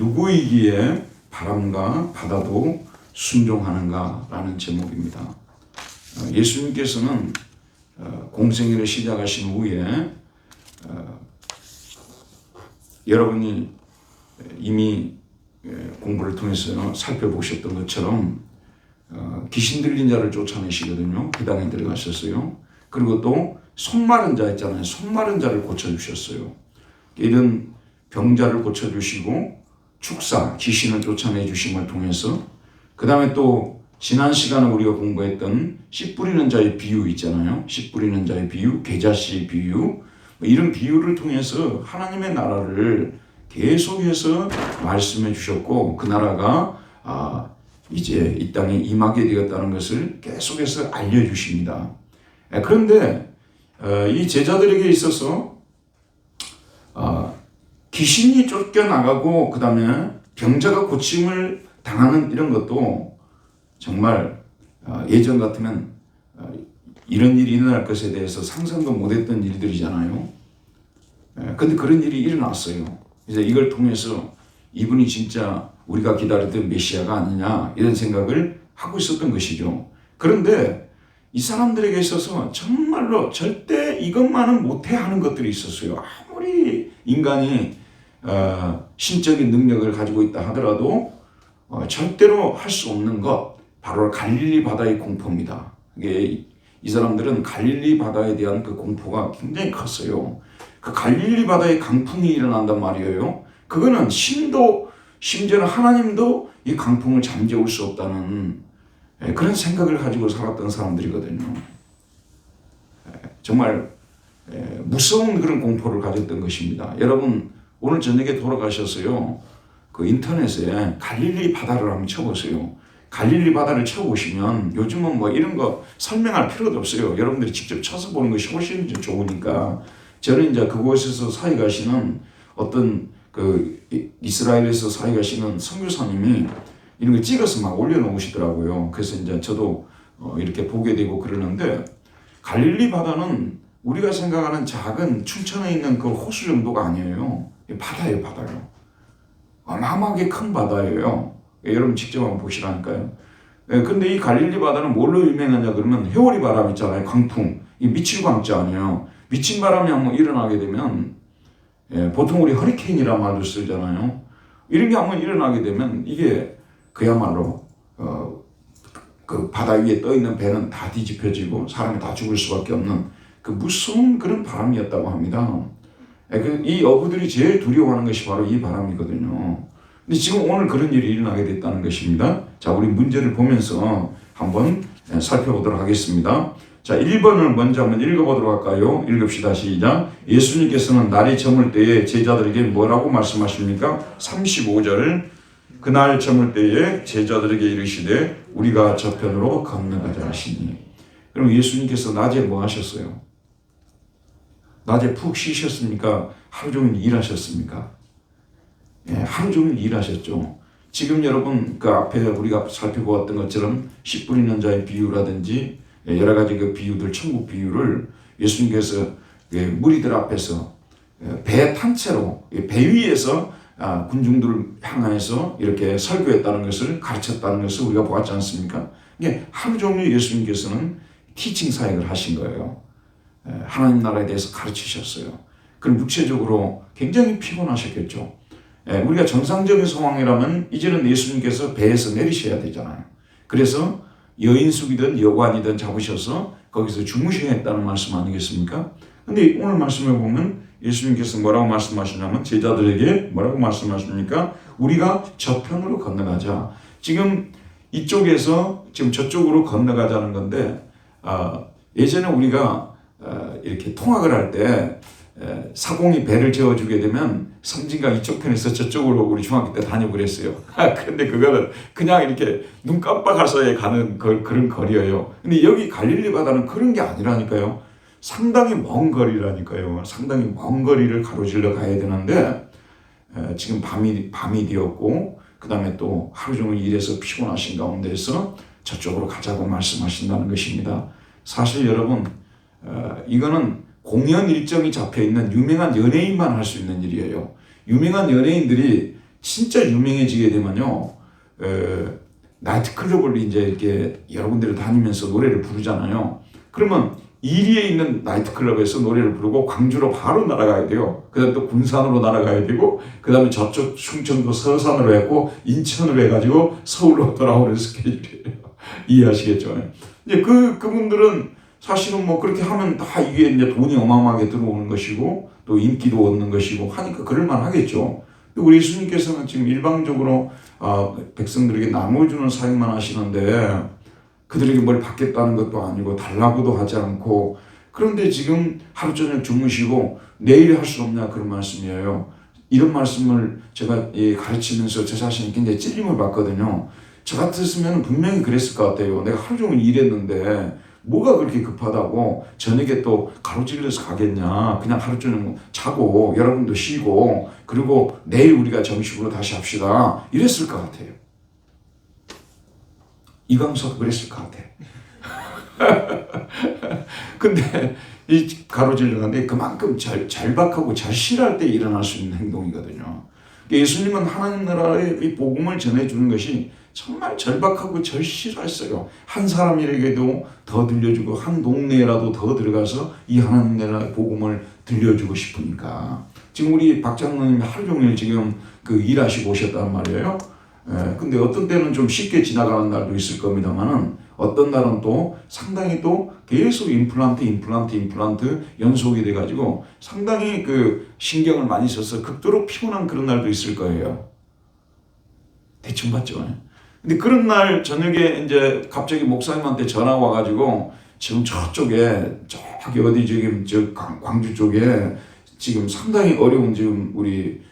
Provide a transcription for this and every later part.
누구이기에 바람과 바다도 순종하는가라는 제목입니다. 예수님께서는 공생애를 시작하신 후에 여러분이 이미 공부를 통해서 살펴보셨던 것처럼 귀신 들린 자를 쫓아내시거든요. 회당에 들어가셨어요. 그리고 또 손마른 자 있잖아요. 손마른 자를 고쳐주셨어요. 이런 병자를 고쳐주시고 축사, 귀신을 쫓아내 주심을 통해서 그 다음에 또 지난 시간에 우리가 공부했던 씨 뿌리는 자의 비유 있잖아요. 씨 뿌리는 자의 비유, 계자씨 비유, 이런 비유를 통해서 하나님의 나라를 계속해서 말씀해 주셨고 그 나라가 이제 이 땅에 임하게 되었다는 것을 계속해서 알려주십니다. 그런데 이 제자들에게 있어서 귀신이 쫓겨나가고 그 다음에 병자가 고침을 당하는 이런 것도 정말 예전 같으면 이런 일이 일어날 것에 대해서 상상도 못했던 일들이잖아요. 근데 그런 일이 일어났어요. 그래서 이걸 통해서 이분이 진짜 우리가 기다리던 메시아가 아니냐 이런 생각을 하고 있었던 것이죠. 그런데 이 사람들에게 있어서 정말로 절대 이것만은 못해 하는 것들이 있었어요. 아무리 인간이 신적인 능력을 가지고 있다 하더라도 절대로 할 수 없는 것, 바로 갈릴리 바다의 공포입니다. 이게 이 사람들은 갈릴리 바다에 대한 그 공포가 굉장히 컸어요. 그 갈릴리 바다에 강풍이 일어난단 말이에요. 그거는 심지어는 하나님도 이 강풍을 잠재울 수 없다는 그런 생각을 가지고 살았던 사람들이거든요. 정말 무서운 그런 공포를 가졌던 것입니다. 여러분 오늘 저녁에 돌아가셨어요. 그 인터넷에 갈릴리 바다를 한번 쳐보세요. 갈릴리 바다를 쳐보시면 요즘은 뭐 이런 거 설명할 필요도 없어요. 여러분들이 직접 쳐서 보는 것이 훨씬 좋으니까. 저는 이제 그곳에서 사회 가시는 어떤 그 이스라엘에서 사회 가시는 선교사님이 이런 거 찍어서 막 올려놓으시더라고요. 그래서 이제 저도 이렇게 보게 되고 그러는데 갈릴리 바다는 우리가 생각하는 작은 춘천에 있는 그 호수 정도가 아니에요. 바다예요, 바다요. 어마어마하게 큰 바다예요. 여러분 직접 한번 보시라니까요. 근데 이 갈릴리 바다는 뭘로 유명하냐 그러면 해오리 바람 있잖아요. 강풍. 이 미칠 광자 아니에요. 미친 바람이 한번 일어나게 되면 보통 우리 허리케인이라는 말도 쓰잖아요. 이런 게 한번 일어나게 되면 이게 그야말로 그 바다 위에 떠 있는 배는 다 뒤집혀지고 사람이 다 죽을 수밖에 없는 그 무서운 그런 바람이었다고 합니다. 이 어부들이 제일 두려워하는 것이 바로 이 바람이거든요. 근데 지금 오늘 그런 일이 일어나게 됐다는 것입니다. 자, 우리 문제를 보면서 한번 살펴보도록 하겠습니다. 자, 1번을 먼저 한번 읽어보도록 할까요? 읽읍시다. 시작. 예수님께서는 날이 저물 때에 제자들에게 뭐라고 말씀하십니까? 35절. 그날 저물 때에 제자들에게 이르시되 우리가 저편으로 건너가자 하시니. 그럼 예수님께서 낮에 뭐 하셨어요? 낮에 푹 쉬셨습니까? 하루 종일 일하셨습니까? 하루 종일 일하셨죠. 지금 여러분 그 앞에 우리가 살펴보았던 것처럼 씨 뿌리는 자의 비유라든지 여러 가지 그 비유들, 천국 비유를 예수님께서 무리들 앞에서 배 탄 채로 배 위에서 군중들을 향해서 이렇게 설교했다는 것을 가르쳤다는 것을 우리가 보았지 않습니까? 이게 하루 종일 예수님께서는 티칭 사역을 하신 거예요. 하나님 나라에 대해서 가르치셨어요. 그럼 육체적으로 굉장히 피곤하셨겠죠. 우리가 정상적인 상황이라면 이제는 예수님께서 배에서 내리셔야 되잖아요. 그래서 여인숙이든 여관이든 잡으셔서 거기서 주무셔야 했다는 말씀 아니겠습니까? 근데 오늘 말씀을 보면 예수님께서 뭐라고 말씀하시냐면 제자들에게 뭐라고 말씀하십니까? 우리가 저편으로 건너가자. 지금 이쪽에서 지금 저쪽으로 건너가자는 건데 예전에 우리가 이렇게 통학을 할 때 사공이 배를 재워주게 되면 성진강 이쪽 편에서 저쪽으로 우리 중학교 때 다니고 그랬어요. 근데 그거는 그냥 이렇게 눈 깜빡할 사이에 가는 그런 거리예요. 근데 여기 갈릴리 바다는 그런 게 아니라니까요. 상당히 먼 거리라니까요. 상당히 먼 거리를 가로질러 가야 되는데 지금 밤이 되었고 그 다음에 또 하루 종일 일해서 피곤하신 가운데서 저쪽으로 가자고 말씀하신다는 것입니다. 사실 여러분 이거는 공연 일정이 잡혀있는 유명한 연예인만 할 수 있는 일이에요. 유명한 연예인들이 진짜 유명해지게 되면요, 나이트클럽을 이제 이렇게 여러분들이 다니면서 노래를 부르잖아요. 그러면 이리에 있는 나이트클럽에서 노래를 부르고 광주로 바로 날아가야 돼요. 그 다음에 또 군산으로 날아가야 되고, 그 다음에 저쪽 충청도 서산으로 했고, 인천으로 해가지고 서울로 돌아오는 스케줄이에요. 이해하시겠죠? 이제 그분들은 사실은 뭐 그렇게 하면 다 이게 이제 돈이 어마어마하게 들어오는 것이고, 또 인기도 얻는 것이고 하니까 그럴만 하겠죠. 우리 예수님께서는 지금 일방적으로 백성들에게 나눠주는 사역만 하시는데, 그들에게 뭘 받겠다는 것도 아니고 달라고도 하지 않고, 그런데 지금 하루 저녁 주무시고 내일 할 수 없냐 그런 말씀이에요. 이런 말씀을 제가 가르치면서 제 자신이 굉장히 찔림을 받거든요. 저 같았으면 분명히 그랬을 것 같아요. 내가 하루 종일 일했는데 뭐가 그렇게 급하다고 저녁에 또 가로질러서 가겠냐. 그냥 하루 종일 자고 여러분도 쉬고 그리고 내일 우리가 정식으로 다시 합시다. 이랬을 것 같아요. 이광석도 그랬을 것 같아. 근데 이 가로질러 가는데 그만큼 절박하고 절실할 때 일어날 수 있는 행동이거든요. 예수님은 하나님 나라의 이 복음을 전해주는 것이 정말 절박하고 절실했어요. 한 사람에게도 더 들려주고 한 동네라도 더 들어가서 이 하나님 나라의 복음을 들려주고 싶으니까. 지금 우리 박 장로님이 하루 종일 지금 일하시고 오셨단 말이에요. 근데 어떤 때는 좀 쉽게 지나가는 날도 있을 겁니다만은 어떤 날은 또 상당히 또 계속 임플란트 연속이 돼가지고 상당히 신경을 많이 써서 극도로 피곤한 그런 날도 있을 거예요. 대충 봤죠. 근데 그런 날 저녁에 이제 갑자기 목사님한테 전화 와가지고 지금 저쪽에 저기 어디 지금 광주 쪽에 지금 상당히 어려운 지금 우리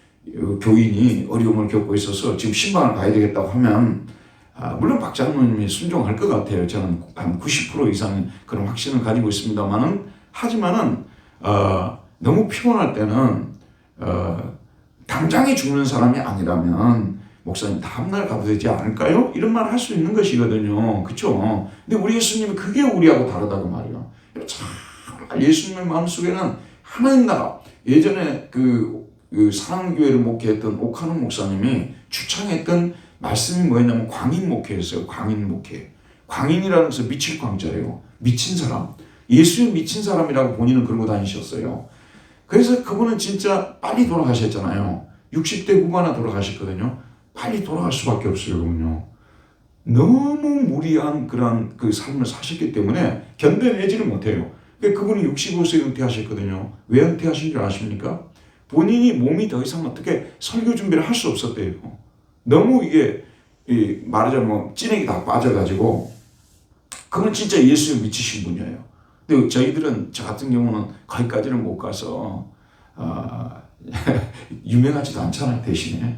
교인이 어려움을 겪고 있어서 지금 신방을 가야 되겠다고 하면 물론 박 장로님이 순종할 것 같아요. 저는 한 90% 이상 그런 확신을 가지고 있습니다만은 하지만은 너무 피곤할 때는 당장에 죽는 사람이 아니라면 목사님 다음날 가도 되지 않을까요? 이런 말 할 수 있는 것이거든요. 그렇죠? 근데 우리 예수님은 그게 우리하고 다르다고 말이에요. 참 예수님의 마음속에는 하나님 나라 예전에 사랑교회를 목회했던 오카노 목사님이 추천했던 말씀이 뭐였냐면 광인 목회였어요. 광인 목회. 광인이라는 것은 미칠 광자예요. 미친 사람. 예수에 미친 사람이라고 본인은 그러고 다니셨어요. 그래서 그분은 진짜 빨리 돌아가셨잖아요. 60대 후반에 돌아가셨거든요. 빨리 돌아갈 수밖에 없어요. 그분요. 너무 무리한 그런 삶을 사셨기 때문에 견뎌내지를 못해요. 그분이 65세에 은퇴하셨거든요. 왜 은퇴하신 줄 아십니까? 본인이 몸이 더 이상 어떻게 설교 준비를 할 수 없었대요. 너무 이게 말하자면 찐액이 다 빠져가지고 그건 진짜 예수에 미치신 분이에요. 근데 저희들은 저 같은 경우는 거기까지는 못 가서 유명하지도 않잖아요. 대신에.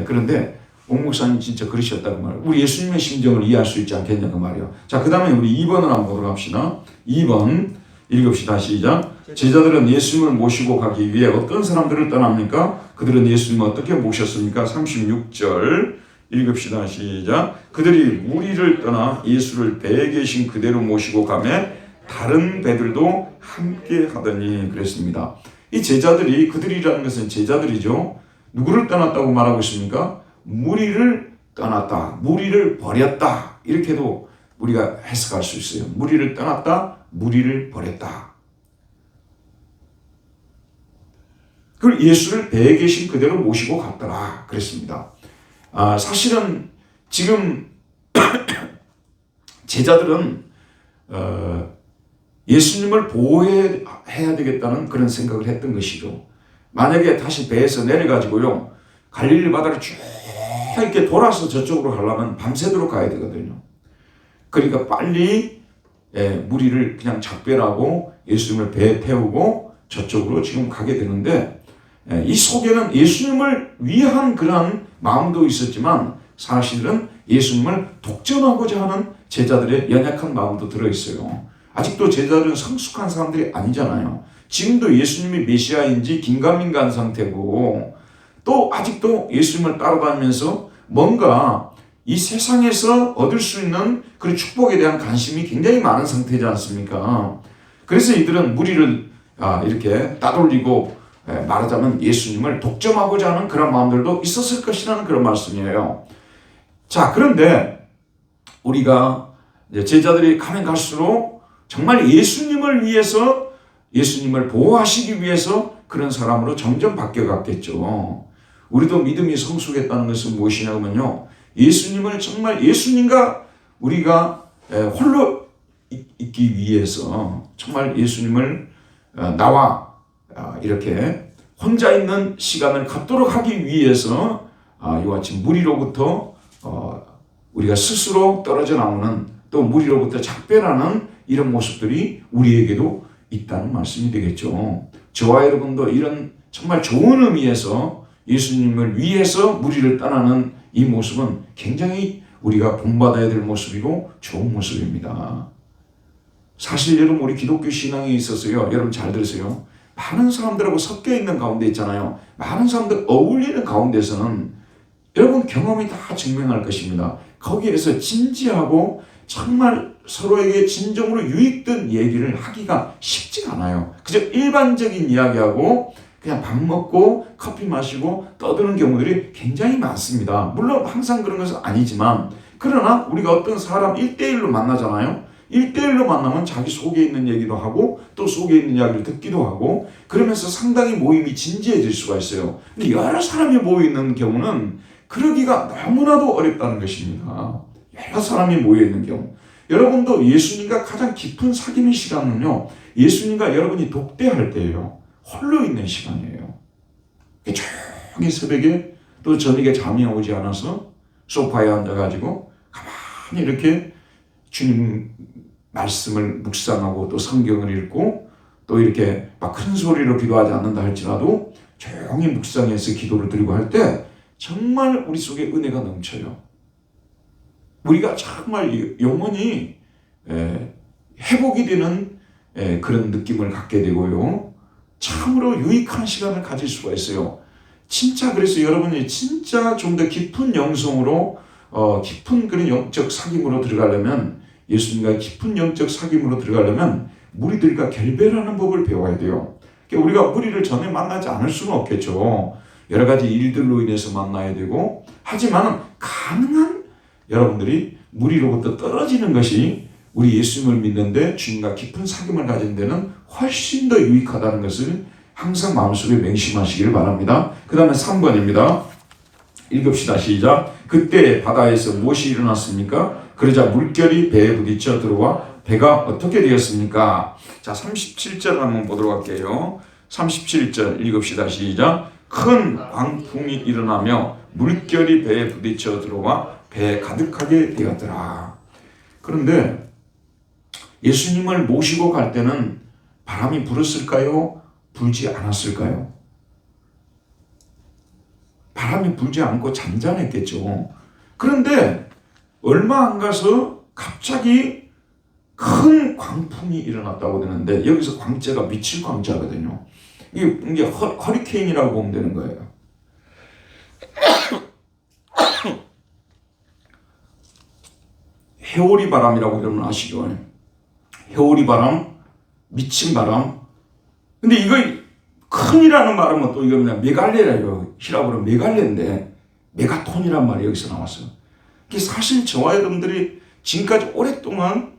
그런데 옥 목사님 진짜 그러셨다고 말이에요. 우리 예수님의 심정을 이해할 수 있지 않겠냐고 말이에요. 자, 그 다음에 우리 2번을 한번 보도록 합시다. 2번 읽읍시다. 시작. 제자들은 예수님을 모시고 가기 위해 어떤 사람들을 떠납니까? 그들은 예수님을 어떻게 모셨습니까? 36절 읽읍시다. 시작. 그들이 무리를 떠나 예수를 배에 계신 그대로 모시고 가매 다른 배들도 함께 하더니 그랬습니다. 이 제자들이, 그들이라는 것은 제자들이죠. 누구를 떠났다고 말하고 있습니까? 무리를 떠났다, 무리를 버렸다, 이렇게도 우리가 해석할 수 있어요. 무리를 떠났다, 무리를 버렸다. 그걸 예수를 배에 계신 그대로 모시고 갔더라 그랬습니다. 사실은 지금 제자들은 예수님을 보호해야 되겠다는 그런 생각을 했던 것이죠. 만약에 다시 배에서 내려가지고요, 갈릴리 바다를 쭉 이렇게 돌아서 저쪽으로 가려면 밤새도록 가야 되거든요. 그러니까 빨리 무리를 그냥 작별하고 예수님을 배에 태우고 저쪽으로 지금 가게 되는데, 이 속에는 예수님을 위한 그런 마음도 있었지만 사실은 예수님을 독점하고자 하는 제자들의 연약한 마음도 들어있어요. 아직도 제자들은 성숙한 사람들이 아니잖아요. 지금도 예수님이 메시아인지 긴가민가한 상태고, 또 아직도 예수님을 따라다니면서 뭔가 이 세상에서 얻을 수 있는 그런 축복에 대한 관심이 굉장히 많은 상태지 않습니까? 그래서 이들은 무리를 이렇게 따돌리고 말하자면 예수님을 독점하고자 하는 그런 마음들도 있었을 것이라는 그런 말씀이에요. 자, 그런데 우리가 제자들이 가면 갈수록 정말 예수님을 위해서, 예수님을 보호하시기 위해서 그런 사람으로 점점 바뀌어갔겠죠. 우리도 믿음이 성숙했다는 것은 무엇이냐면요, 예수님을 정말 예수님과 우리가 홀로 있기 위해서 정말 예수님을 나와 이렇게 혼자 있는 시간을 갖도록 하기 위해서 이와 같이 무리로부터 우리가 스스로 떨어져 나오는, 또 무리로부터 작별하는 이런 모습들이 우리에게도 있다는 말씀이 되겠죠. 저와 여러분도 이런 정말 좋은 의미에서 예수님을 위해서 무리를 떠나는 이 모습은 굉장히 우리가 본받아야 될 모습이고 좋은 모습입니다. 사실 여러분, 우리 기독교 신앙에 있어서요, 여러분 잘 들으세요. 많은 사람들하고 섞여 있는 가운데 있잖아요. 많은 사람들 어울리는 가운데서는 여러분 경험이 다 증명할 것입니다. 거기에서 진지하고 정말 서로에게 진정으로 유익된 얘기를 하기가 쉽지가 않아요. 그저 일반적인 이야기하고 그냥 밥 먹고 커피 마시고 떠드는 경우들이 굉장히 많습니다. 물론 항상 그런 것은 아니지만, 그러나 우리가 어떤 사람 1대1로 만나잖아요. 1대1로 만나면 자기 속에 있는 얘기도 하고 또 속에 있는 이야기를 듣기도 하고, 그러면서 상당히 모임이 진지해질 수가 있어요. 근데 여러 사람이 모여있는 경우는 그러기가 너무나도 어렵다는 것입니다. 여러 사람이 모여있는 경우, 여러분도 예수님과 가장 깊은 사귐의 시간은요, 예수님과 여러분이 독대할 때예요. 홀로 있는 시간이에요. 조용히 새벽에 또 저녁에 잠이 오지 않아서 소파에 앉아가지고 가만히 이렇게 주님 말씀을 묵상하고 또 성경을 읽고, 또 이렇게 막 큰 소리로 기도하지 않는다 할지라도 조용히 묵상해서 기도를 드리고 할 때 정말 우리 속에 은혜가 넘쳐요. 우리가 정말 영혼이 회복이 되는 그런 느낌을 갖게 되고요, 참으로 유익한 시간을 가질 수가 있어요. 진짜 그래서 여러분이 진짜 좀 더 깊은 영성으로 깊은 그런 영적 사귐으로 들어가려면, 예수님과 깊은 영적 사귐으로 들어가려면 무리들과 결별하는 법을 배워야 돼요. 그러니까 우리가 무리를 전에 만나지 않을 수는 없겠죠. 여러 가지 일들로 인해서 만나야 되고, 하지만 가능한 여러분들이 무리로부터 떨어지는 것이 우리 예수님을 믿는데 주님과 깊은 사귐을 가진 데는 훨씬 더 유익하다는 것을 항상 마음속에 맹심하시기를 바랍니다. 그 다음에 3번입니다. 읽읍시다. 시작. 그때 바다에서 무엇이 일어났습니까? 그러자 물결이 배에 부딪혀 들어와 배가 어떻게 되었습니까? 자, 37절 한번 보도록 할게요. 37절 읽읍시다. 시작. 큰 광풍이 일어나며 물결이 배에 부딪혀 들어와 배에 가득하게 되었더라. 그런데 예수님을 모시고 갈 때는 바람이 불었을까요? 불지 않았을까요? 바람이 불지 않고 잔잔했겠죠. 그런데 얼마 안 가서 갑자기 큰 광풍이 일어났다고 되는데, 여기서 광자가 미칠 광자거든요. 이게 허리케인이라고 보면 되는 거예요. 해오리 바람이라고 여러분 아시죠? 해오리 바람, 미친 바람. 근데 이거 큰이라는 말은 또 이거 그냥 메갈레라요. 히라브로 메갈레인데 메가톤이란 말이 여기서 나왔어요. 이게 사실 저와 여러분들이 지금까지 오랫동안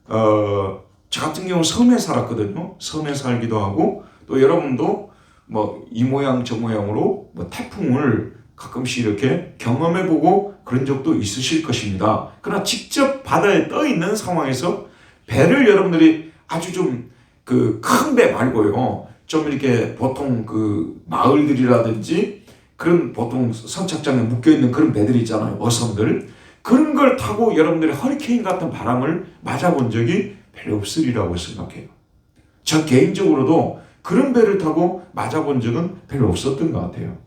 저 같은 경우 섬에 살았거든요. 섬에 살기도 하고, 또 여러분도 뭐 이 모양 저 모양으로 뭐 태풍을 가끔씩 이렇게 경험해보고 그런 적도 있으실 것입니다. 그러나 직접 바다에 떠 있는 상황에서 배를 여러분들이 아주 좀 그 큰 배 말고요, 좀 이렇게 보통 그 마을들이라든지 그런 보통 선착장에 묶여있는 그런 배들이 있잖아요. 어선들. 그런 걸 타고 여러분들이 허리케인 같은 바람을 맞아본 적이 별로 없으리라고 생각해요. 저 개인적으로도 그런 배를 타고 맞아본 적은 별로 없었던 것 같아요.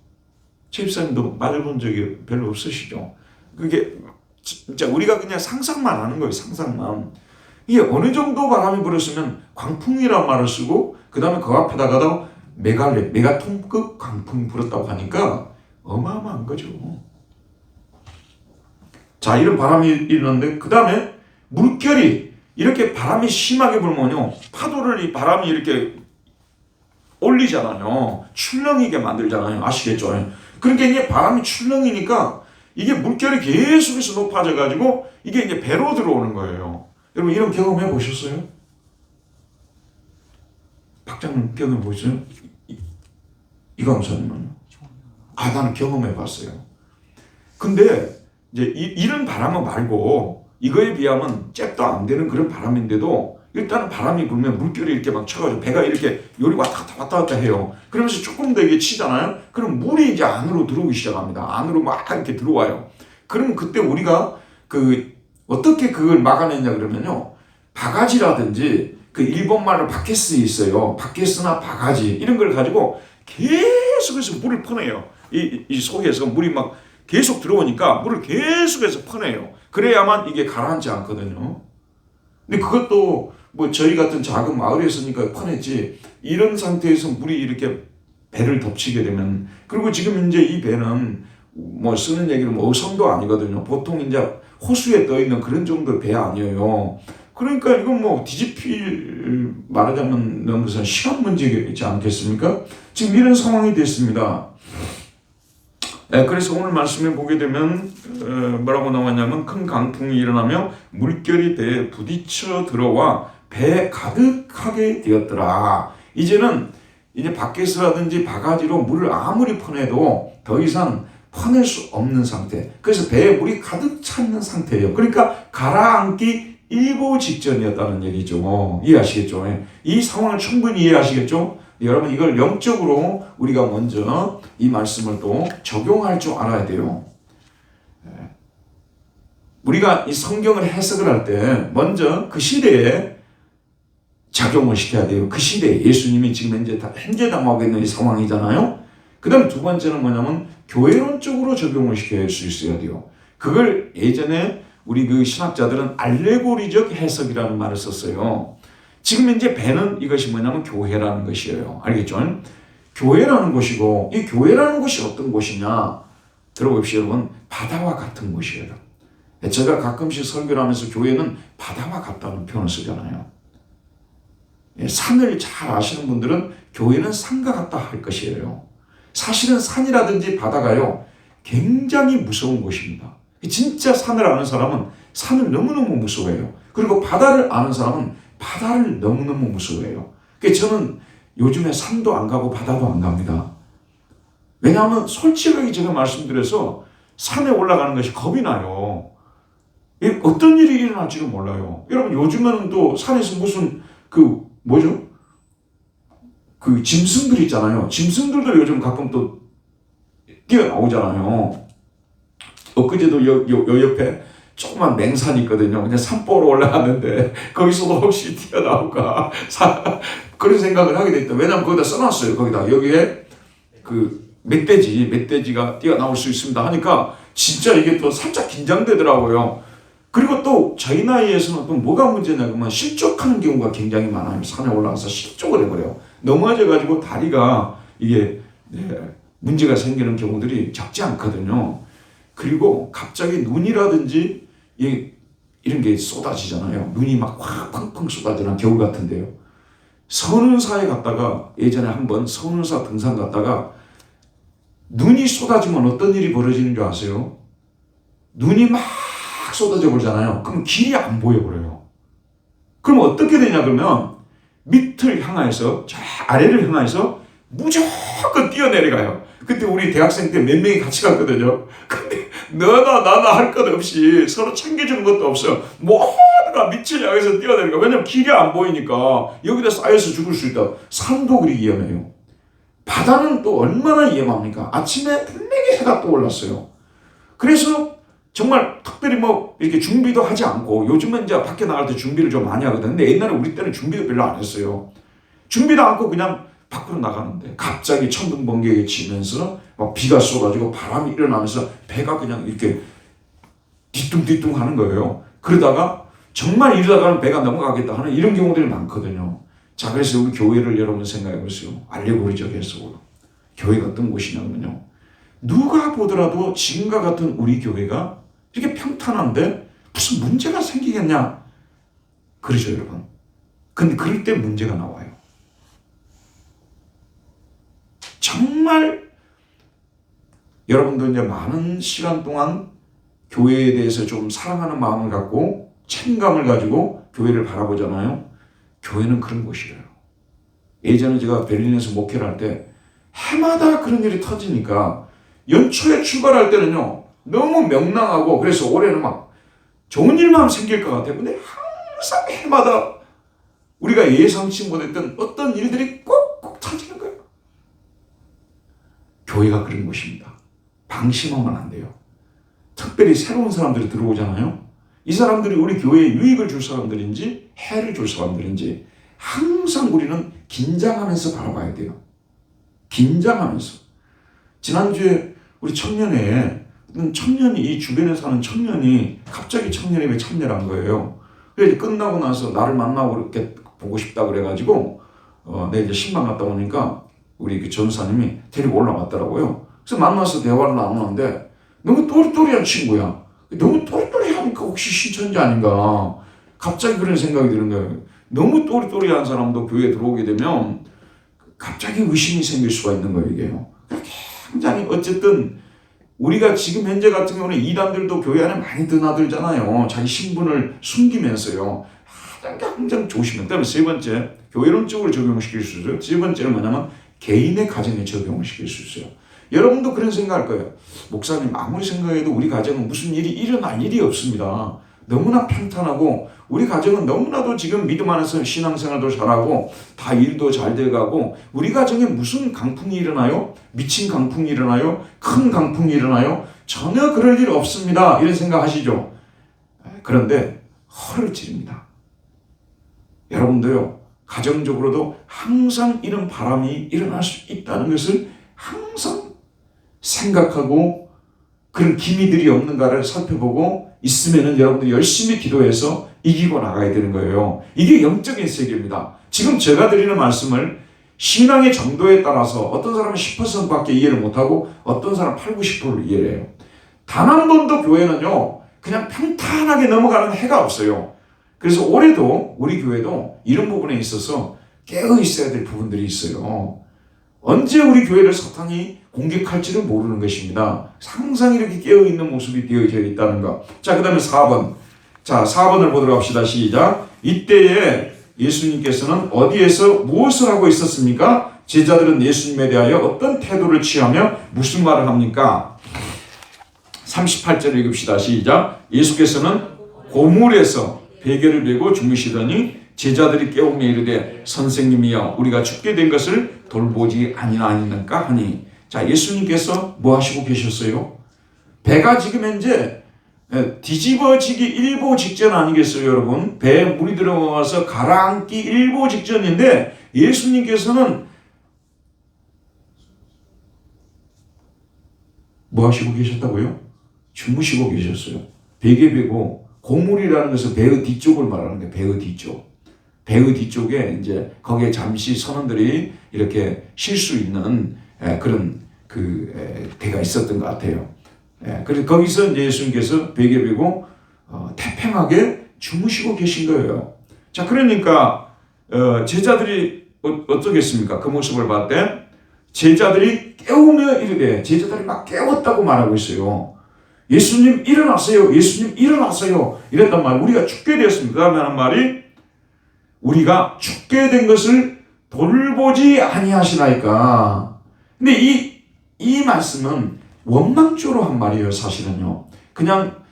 집사님도 맞아본 적이 별로 없으시죠? 그게 진짜 우리가 그냥 상상만 하는 거예요. 상상만. 이게 어느 정도 바람이 불었으면 광풍이란 말을 쓰고, 그 다음에 그 앞에다가도 메가톤급 광풍이 불었다고 하니까 어마어마한 거죠. 자, 이런 바람이 일어났는데, 그 다음에 물결이 이렇게 바람이 심하게 불면요, 파도를 이 바람이 이렇게 올리잖아요. 출렁이게 만들잖아요. 아시겠죠? 그러니까 이게 바람이 출렁이니까 이게 물결이 계속해서 높아져가지고 이게 이제 배로 들어오는 거예요. 여러분 이런 경험 해보셨어요? 박장님 경험해 보셨어요? 이광수님은? 나는 경험해봤어요. 근데 이제 이런 바람은 말고 이거에 비하면 잽도 안 되는 그런 바람인데도 일단은 바람이 불면 물결이 이렇게 막 쳐가지고 배가 이렇게 요리 왔다 갔다 해요. 그러면서 조금 더 이게 치잖아요. 그럼 물이 이제 안으로 들어오기 시작합니다. 안으로 막 이렇게 들어와요. 그러면 그때 우리가 어떻게 그걸 막아내냐 그러면요. 바가지라든지 그 일본말로 바케스 있어요. 바케스나 바가지 이런 걸 가지고 계속해서 물을 퍼내요. 이 속에서 물이 막 계속 들어오니까 물을 계속해서 퍼내요. 그래야만 이게 가라앉지 않거든요. 근데 그것도 뭐 저희 같은 작은 마을에서니까 퍼냈지 이런 상태에서 물이 이렇게 배를 덮치게 되면 그리고 지금 이제 이 배는 뭐 쓰는 얘기로 뭐 어선도 아니거든요. 보통 이제 호수에 떠 있는 그런 정도의 배 아니에요. 그러니까 이건 뭐 뒤집힐 말하자면 무슨 시간 문제이지 않겠습니까? 지금 이런 상황이 됐습니다. 그래서 오늘 말씀에 보게 되면 뭐라고 나왔냐면 큰 강풍이 일어나며 물결이 배에 부딪혀 들어와 배에 가득하게 되었더라. 이제는 이제 바켓이라든지 바가지로 물을 아무리 퍼내도 더 이상 퍼낼 수 없는 상태. 그래서 배에 물이 가득 차 있는 상태예요. 그러니까 가라앉기 일보 직전이었다는 얘기죠. 이해하시겠죠? 이 상황을 충분히 이해하시겠죠? 여러분 이걸 영적으로 우리가 먼저 이 말씀을 또 적용할 줄 알아야 돼요. 우리가 이 성경을 해석을 할 때 먼저 그 시대에 작용을 시켜야 돼요. 그 시대에 예수님이 지금 현재 당하고 있는 이 상황이잖아요. 그 다음 두 번째는 뭐냐면 교회론적으로 적용을 시켜야 할 수 있어야 돼요. 그걸 예전에 우리 그 신학자들은 알레고리적 해석이라는 말을 썼어요. 지금 이제 배는 이것이 뭐냐면 교회라는 것이에요. 알겠죠? 교회라는 곳이고 이 교회라는 곳이 어떤 곳이냐 들어보십시오 여러분. 바다와 같은 곳이에요. 제가 가끔씩 설교를 하면서 교회는 바다와 같다는 표현을 쓰잖아요. 산을 잘 아시는 분들은 교회는 산과 같다 할 것이에요. 사실은 산이라든지 바다가요 굉장히 무서운 곳입니다. 진짜 산을 아는 사람은 산을 너무너무 무서워해요. 그리고 바다를 아는 사람은 바다를 너무너무 무서워해요. 그래서 저는 요즘에 산도 안 가고 바다도 안 갑니다. 왜냐하면 솔직하게 제가 말씀드려서 산에 올라가는 것이 겁이 나요. 어떤 일이 일어날지를 몰라요. 여러분 요즘에는 또 산에서 무슨 짐승들 있잖아요. 짐승들도 요즘 가끔 또 뛰어나오잖아요. 엊그제도 요 옆에 조그만 맹산이 있거든요. 그냥 산 보러 올라갔는데 거기서도 혹시 튀어나올까 그런 생각을 하게 됐다. 왜냐하면 거기다 써놨어요. 거기다 여기에 그 멧돼지가 뛰어나올 수 있습니다 하니까 진짜 이게 또 살짝 긴장되더라고요. 그리고 또 저희 나이에서는 또 뭐가 문제냐 그러면 실족하는 경우가 굉장히 많아요. 산에 올라가서 실족을 해버려요. 넘어져가지고 다리가 이게 문제가 생기는 경우들이 적지 않거든요. 그리고 갑자기 눈이라든지 이런 게 쏟아지잖아요. 눈이 막 확 펑펑 쏟아지는 겨울 같은데요. 선운사에 갔다가 예전에 한번 선운사 등산 갔다가 눈이 쏟아지면 어떤 일이 벌어지는 줄 아세요? 눈이 막 쏟아져 버리잖아요. 그럼 길이 안 보여버려요. 그럼 어떻게 되냐 그러면 밑을 향해서 저 아래를 향해서 무조건 뛰어내려가요. 그때 우리 대학생 때 몇 명이 같이 갔거든요. 근데 너나 나나 할 것 없이 서로 챙겨주는 것도 없어요. 모두가 밑을 향해서 뛰어내려가. 왜냐면 길이 안 보이니까 여기다 쌓여서 죽을 수 있다. 산도 그리 위험해요. 바다는 또 얼마나 위험합니까? 아침에 분명히 해가 떠올랐어요. 그래서 정말 특별히 뭐 이렇게 준비도 하지 않고 요즘은 이제 밖에 나갈 때 준비를 좀 많이 하거든요. 근데 옛날에 우리 때는 준비도 별로 안 했어요. 준비도 않고 그냥 밖으로 나가는데 갑자기 천둥 번개가 치면서 막 비가 쏟아지고 바람이 일어나면서 배가 그냥 이렇게 뒤뚱뒤뚱 하는 거예요. 그러다가 정말 이러다가는 배가 넘어가겠다 하는 이런 경우들이 많거든요. 자, 그래서 우리 교회를 여러분 생각해 보세요. 알레고리적 해석으로. 교회가 어떤 곳이냐면요. 누가 보더라도 지금과 같은 우리 교회가 이렇게 평탄한데 무슨 문제가 생기겠냐? 그러죠, 여러분. 근데 그럴 때 문제가 나와요. 정말 여러분도 이제 많은 시간 동안 교회에 대해서 좀 사랑하는 마음을 갖고 책임감을 가지고 교회를 바라보잖아요. 교회는 그런 곳이에요. 예전에 제가 베를린에서 목회를 할 때 해마다 그런 일이 터지니까 연초에 출발할 때는요 너무 명랑하고 그래서 올해는 막 좋은 일만 생길 것 같아요. 근데 항상 해마다 우리가 예상치 못했던 어떤 일들이 꼭꼭 터지는 거예요. 교회가 그런 곳입니다. 방심하면 안 돼요. 특별히 새로운 사람들이 들어오잖아요. 이 사람들이 우리 교회에 유익을 줄 사람들인지 해를 줄 사람들인지 항상 우리는 긴장하면서 바라봐야 돼요. 긴장하면서. 지난주에 우리 청년회에 청년이 이 주변에 사는 청년이 갑자기 청년회에 참여를 한 거예요. 그래서 끝나고 나서 나를 만나고 이렇게 보고 싶다 그래가지고 내가 이제 신방 갔다 오니까 우리 그 전사님이 데리고 올라왔더라고요. 그래서 만나서 대화를 나누는데 너무 또리또리한 친구야. 너무 또리또리하니까 혹시 신천지 아닌가. 갑자기 그런 생각이 드는 거예요. 너무 또리또리한 사람도 교회에 들어오게 되면 갑자기 의심이 생길 수가 있는 거예요, 이게요. 굉장히 어쨌든 우리가 지금 현재 같은 경우는 이단들도 교회 안에 많이 드나들잖아요. 자기 신분을 숨기면서요. 항상 조심해야 돼요. 세 번째, 교회론적으로 적용시킬 수 있어요. 세 번째는 뭐냐면 개인의 가정에 적용을 시킬 수 있어요. 여러분도 그런 생각할 거예요. 목사님 아무리 생각해도 우리 가정은 무슨 일이 일어날 일이 없습니다. 너무나 평탄하고 우리 가정은 너무나도 지금 믿음 안에서 신앙생활도 잘하고 다 일도 잘 돼가고 우리 가정에 무슨 강풍이 일어나요? 미친 강풍이 일어나요? 큰 강풍이 일어나요? 전혀 그럴 일 없습니다. 이런 생각하시죠? 그런데 허를 찌릅니다. 여러분도요. 가정적으로도 항상 이런 바람이 일어날 수 있다는 것을 항상 생각하고 그런 기미들이 없는가를 살펴보고 있으면은 여러분들이 열심히 기도해서 이기고 나가야 되는 거예요. 이게 영적인 세계입니다. 지금 제가 드리는 말씀을 신앙의 정도에 따라서 어떤 사람은 10%밖에 이해를 못하고 어떤 사람은 8, 90%를 이해를 해요. 단 한 번도 교회는요 그냥 평탄하게 넘어가는 해가 없어요. 그래서 올해도 우리 교회도 이런 부분에 있어서 깨어 있어야 될 부분들이 있어요. 언제 우리 교회를 사탄이 공격할지를 모르는 것입니다. 항상 이렇게 깨어있는 모습이 되어져 있다는 것. 자, 그 다음에 4번. 자, 4번을 보도록 합시다. 시작. 이때에 예수님께서는 어디에서 무엇을 하고 있었습니까? 제자들은 예수님에 대하여 어떤 태도를 취하며 무슨 말을 합니까? 38절 읽읍시다. 시작. 예수께서는 고물에서 베개를 베고 주무시더니 제자들이 깨우며 이르되 선생님이여 우리가 죽게 된 것을 돌보지 아니하니까 하니. 자, 예수님께서 뭐 하시고 계셨어요? 배가 지금 현재 뒤집어지기 일보 직전 아니겠어요, 여러분? 배에 물이 들어가서 가라앉기 일보 직전인데 예수님께서는 뭐 하시고 계셨다고요? 주무시고 계셨어요. 베개 베고 고물이라는 것은 배의 뒤쪽을 말하는 거예요. 배의 뒤쪽. 배의 뒤쪽에 이제 거기에 잠시 선원들이 이렇게 쉴 수 있는 그런 데가 있었던 것 같아요. 그래서 거기서 이제 예수님께서 베개 베고 태평하게 주무시고 계신 거예요. 자, 그러니까 제자들이 어떻겠습니까? 그 모습을 봤을 때 제자들이 깨우며 이르되 제자들이 막 깨웠다고 말하고 있어요. 예수님 일어나세요. 예수님 일어나세요. 이랬단 말이에요. 우리가 죽게 되었습니다. 그 다음에 하는 말이 우리가 죽게 된 것을 돌보지 아니하시나이까. 근데 이 말씀은 원망조로 한 말이에요. 사실은요. 그냥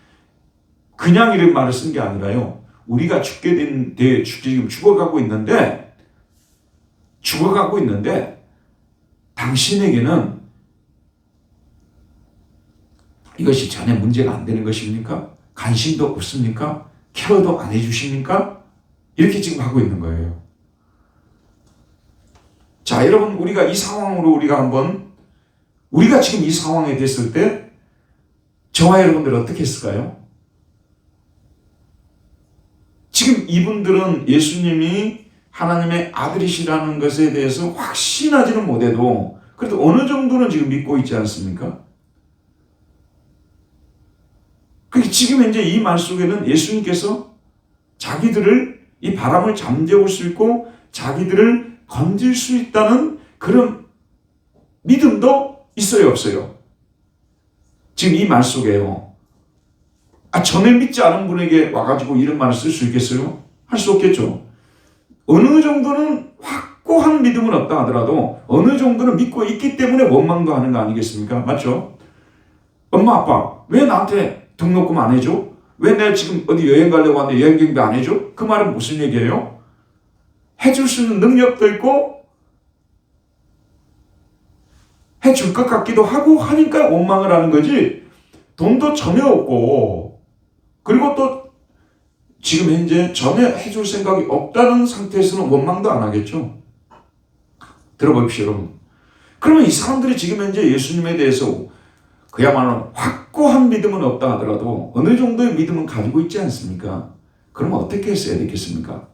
이런 말을 쓴 게 아니라요. 우리가 죽게 된 지금 죽어가고 있는데 당신에게는 이것이 전혀 문제가 안 되는 것입니까? 관심도 없습니까? 케어도 안 해주십니까? 이렇게 지금 하고 있는 거예요. 자, 여러분, 우리가 이 상황으로 우리가 지금 이 상황에 됐을 때 저와 여러분들 어떻게 했을까요? 지금 이분들은 예수님이 하나님의 아들이시라는 것에 대해서 확신하지는 못해도 그래도 어느 정도는 지금 믿고 있지 않습니까? 지금 현재 이 말 속에는 예수님께서 자기들을 이 바람을 잠재울 수 있고 자기들을 건질 수 있다는 그런 믿음도 있어요, 없어요? 지금 이 말 속에요. 전에 믿지 않은 분에게 와가지고 이런 말을 쓸 수 있겠어요? 할 수 없겠죠. 어느 정도는 확고한 믿음은 없다 하더라도 어느 정도는 믿고 있기 때문에 원망도 하는 거 아니겠습니까? 맞죠? 엄마 아빠 왜 나한테 등록금 안 해줘? 왜 내가 지금 어디 여행 가려고 하는데 여행 경비 안 해줘? 그 말은 무슨 얘기예요? 해줄 수 있는 능력도 있고 해줄 것 같기도 하고 하니까 원망을 하는 거지. 돈도 전혀 없고 그리고 또 지금 현재 전혀 해줄 생각이 없다는 상태에서는 원망도 안 하겠죠. 들어보십시오 여러분. 그러면 이 사람들이 지금 현재 예수님에 대해서 그야말로 확고한 믿음은 없다 하더라도 어느 정도의 믿음은 가지고 있지 않습니까? 그러면 어떻게 했어야 되겠습니까?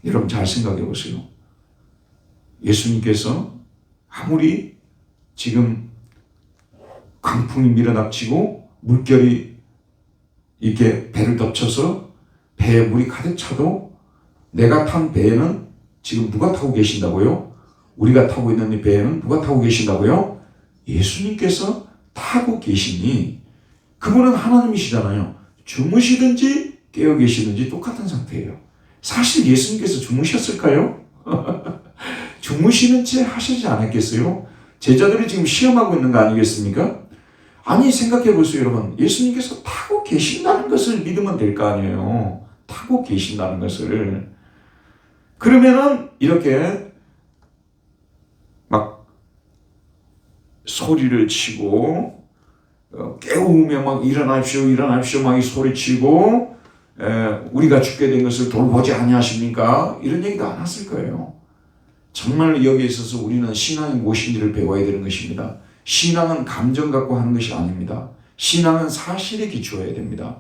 여러분 잘 생각해 보세요. 예수님께서 아무리 지금 강풍이 밀어닥치고 물결이 이렇게 배를 덮쳐서 배에 물이 가득 차도 내가 탄 배에는 지금 누가 타고 계신다고요? 우리가 타고 있는 이 배에는 누가 타고 계신다고요? 예수님께서 타고 계시니 그분은 하나님이시잖아요. 주무시든지 깨어 계시든지 똑같은 상태예요. 사실 예수님께서 주무셨을까요? 주무시는 채 하시지 않았겠어요? 제자들이 지금 시험하고 있는 거 아니겠습니까? 아니 생각해 보세요 여러분. 예수님께서 타고 계신다는 것을 믿으면 될 거 아니에요. 타고 계신다는 것을. 그러면은 이렇게 막 소리를 치고 깨우며 막 일어나십시오 일어나십시오 막 소리치고 우리가 죽게 된 것을 돌보지 아니하십니까? 이런 얘기도 안 했을 거예요. 정말 여기에 있어서 우리는 신앙이 무엇인지를 배워야 되는 것입니다. 신앙은 감정 갖고 하는 것이 아닙니다. 신앙은 사실에 기초해야 됩니다.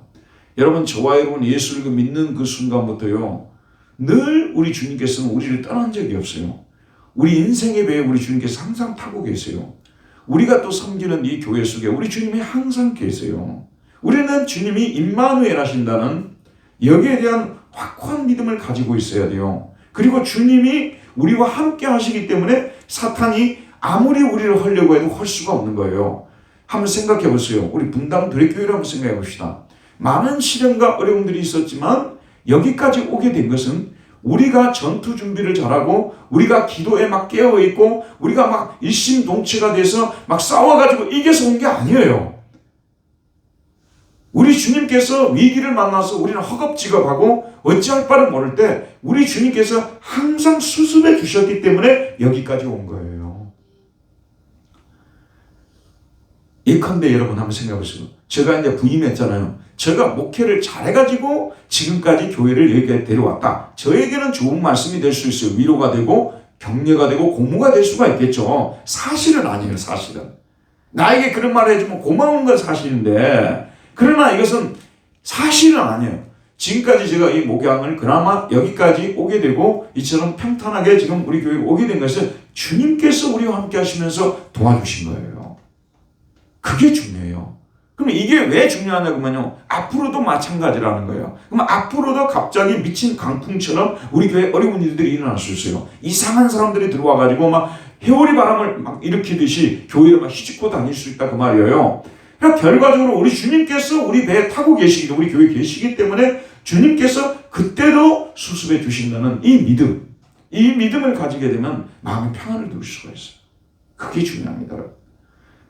여러분 저와 여러분 예수를 믿는 그 순간부터요 늘 우리 주님께서는 우리를 떠난 적이 없어요. 우리 인생의 배에 우리 주님께서 항상 타고 계세요. 우리가 또 섬기는 이 교회 속에 우리 주님이 항상 계세요. 우리는 주님이 임마누엘 하신다는 여기에 대한 확고한 믿음을 가지고 있어야 돼요. 그리고 주님이 우리와 함께 하시기 때문에 사탄이 아무리 우리를 하려고 해도 할 수가 없는 거예요. 한번 생각해 보세요. 우리 분당 도래교회를 한번 생각해 봅시다. 많은 시련과 어려움들이 있었지만 여기까지 오게 된 것은 우리가 전투 준비를 잘하고 우리가 기도에 막 깨어있고 우리가 막 일심동체가 돼서 막 싸워가지고 이겨서 온 게 아니에요. 우리 주님께서 위기를 만나서 우리는 허겁지겁하고 어찌할 바를 모를 때 우리 주님께서 항상 수습해 주셨기 때문에 여기까지 온 거예요. 예컨대 여러분 한번 생각해 보세요. 제가 이제 부임했잖아요. 제가 목회를 잘해가지고 지금까지 교회를 여기까지 데려왔다. 저에게는 좋은 말씀이 될 수 있어요. 위로가 되고 격려가 되고 고무가 될 수가 있겠죠. 사실은 아니에요. 사실은. 나에게 그런 말을 해주면 고마운 건 사실인데 그러나 이것은 사실은 아니에요. 지금까지 제가 이 목양을 그나마 여기까지 오게 되고 이처럼 평탄하게 지금 우리 교회에 오게 된 것은 주님께서 우리와 함께 하시면서 도와주신 거예요. 그게 중요해요. 그럼 이게 왜 중요하냐면요. 앞으로도 마찬가지라는 거예요. 그럼 앞으로도 갑자기 미친 강풍처럼 우리 교회에 어려운 일들이 일어날 수 있어요. 이상한 사람들이 들어와가지고 막 회오리 바람을 막 일으키듯이 교회를 막 휘짓고 다닐 수 있다 그 말이에요. 그러니까 결과적으로 우리 주님께서 우리 배에 타고 계시기, 우리 교회에 계시기 때문에 주님께서 그때도 수습해 주신다는 이 믿음을 가지게 되면 마음의 평안을 누릴 수가 있어요. 그게 중요합니다.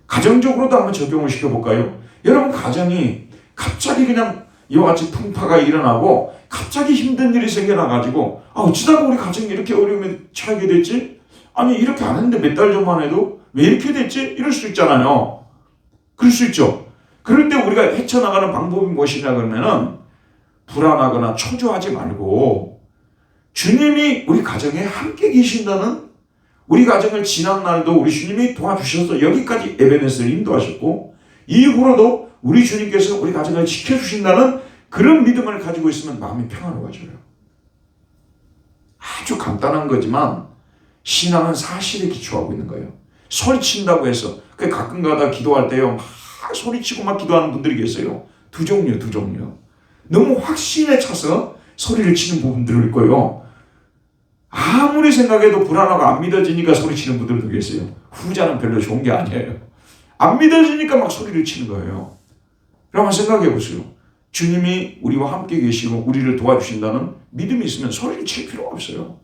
가정적으로도 한번 적용을 시켜볼까요? 여러분 가정이 갑자기 그냥 이와 같이 풍파가 일어나고 갑자기 힘든 일이 생겨나가지고 어찌다가 우리 가정이 이렇게 어려움에 처하게 됐지? 아니 이렇게 안 했는데 몇 달 전만 해도 왜 이렇게 됐지? 이럴 수 있잖아요. 그럴 수 있죠. 그럴 때 우리가 헤쳐나가는 방법이 무엇이냐 그러면은 불안하거나 초조하지 말고 주님이 우리 가정에 함께 계신다는 우리 가정을 지난 날도 우리 주님이 도와주셔서 여기까지 에베네스를 인도하셨고 이후로도 우리 주님께서 우리 가정을 지켜주신다는 그런 믿음을 가지고 있으면 마음이 평안해져요. 아주 간단한 거지만 신앙은 사실에 기초하고 있는 거예요. 소리친다고 해서 가끔 가다 기도할 때요 막 소리치고 막 기도하는 분들이 계세요. 두 종류. 너무 확신에 차서 소리를 치는 부분들이 있고요. 아무리 생각해도 불안하고 안 믿어지니까 소리치는 분들도 계세요. 후자는 별로 좋은 게 아니에요. 안 믿어지니까 막 소리를 치는 거예요. 그럼 한번 생각해 보세요. 주님이 우리와 함께 계시고 우리를 도와주신다는 믿음이 있으면 소리를 칠 필요가 없어요.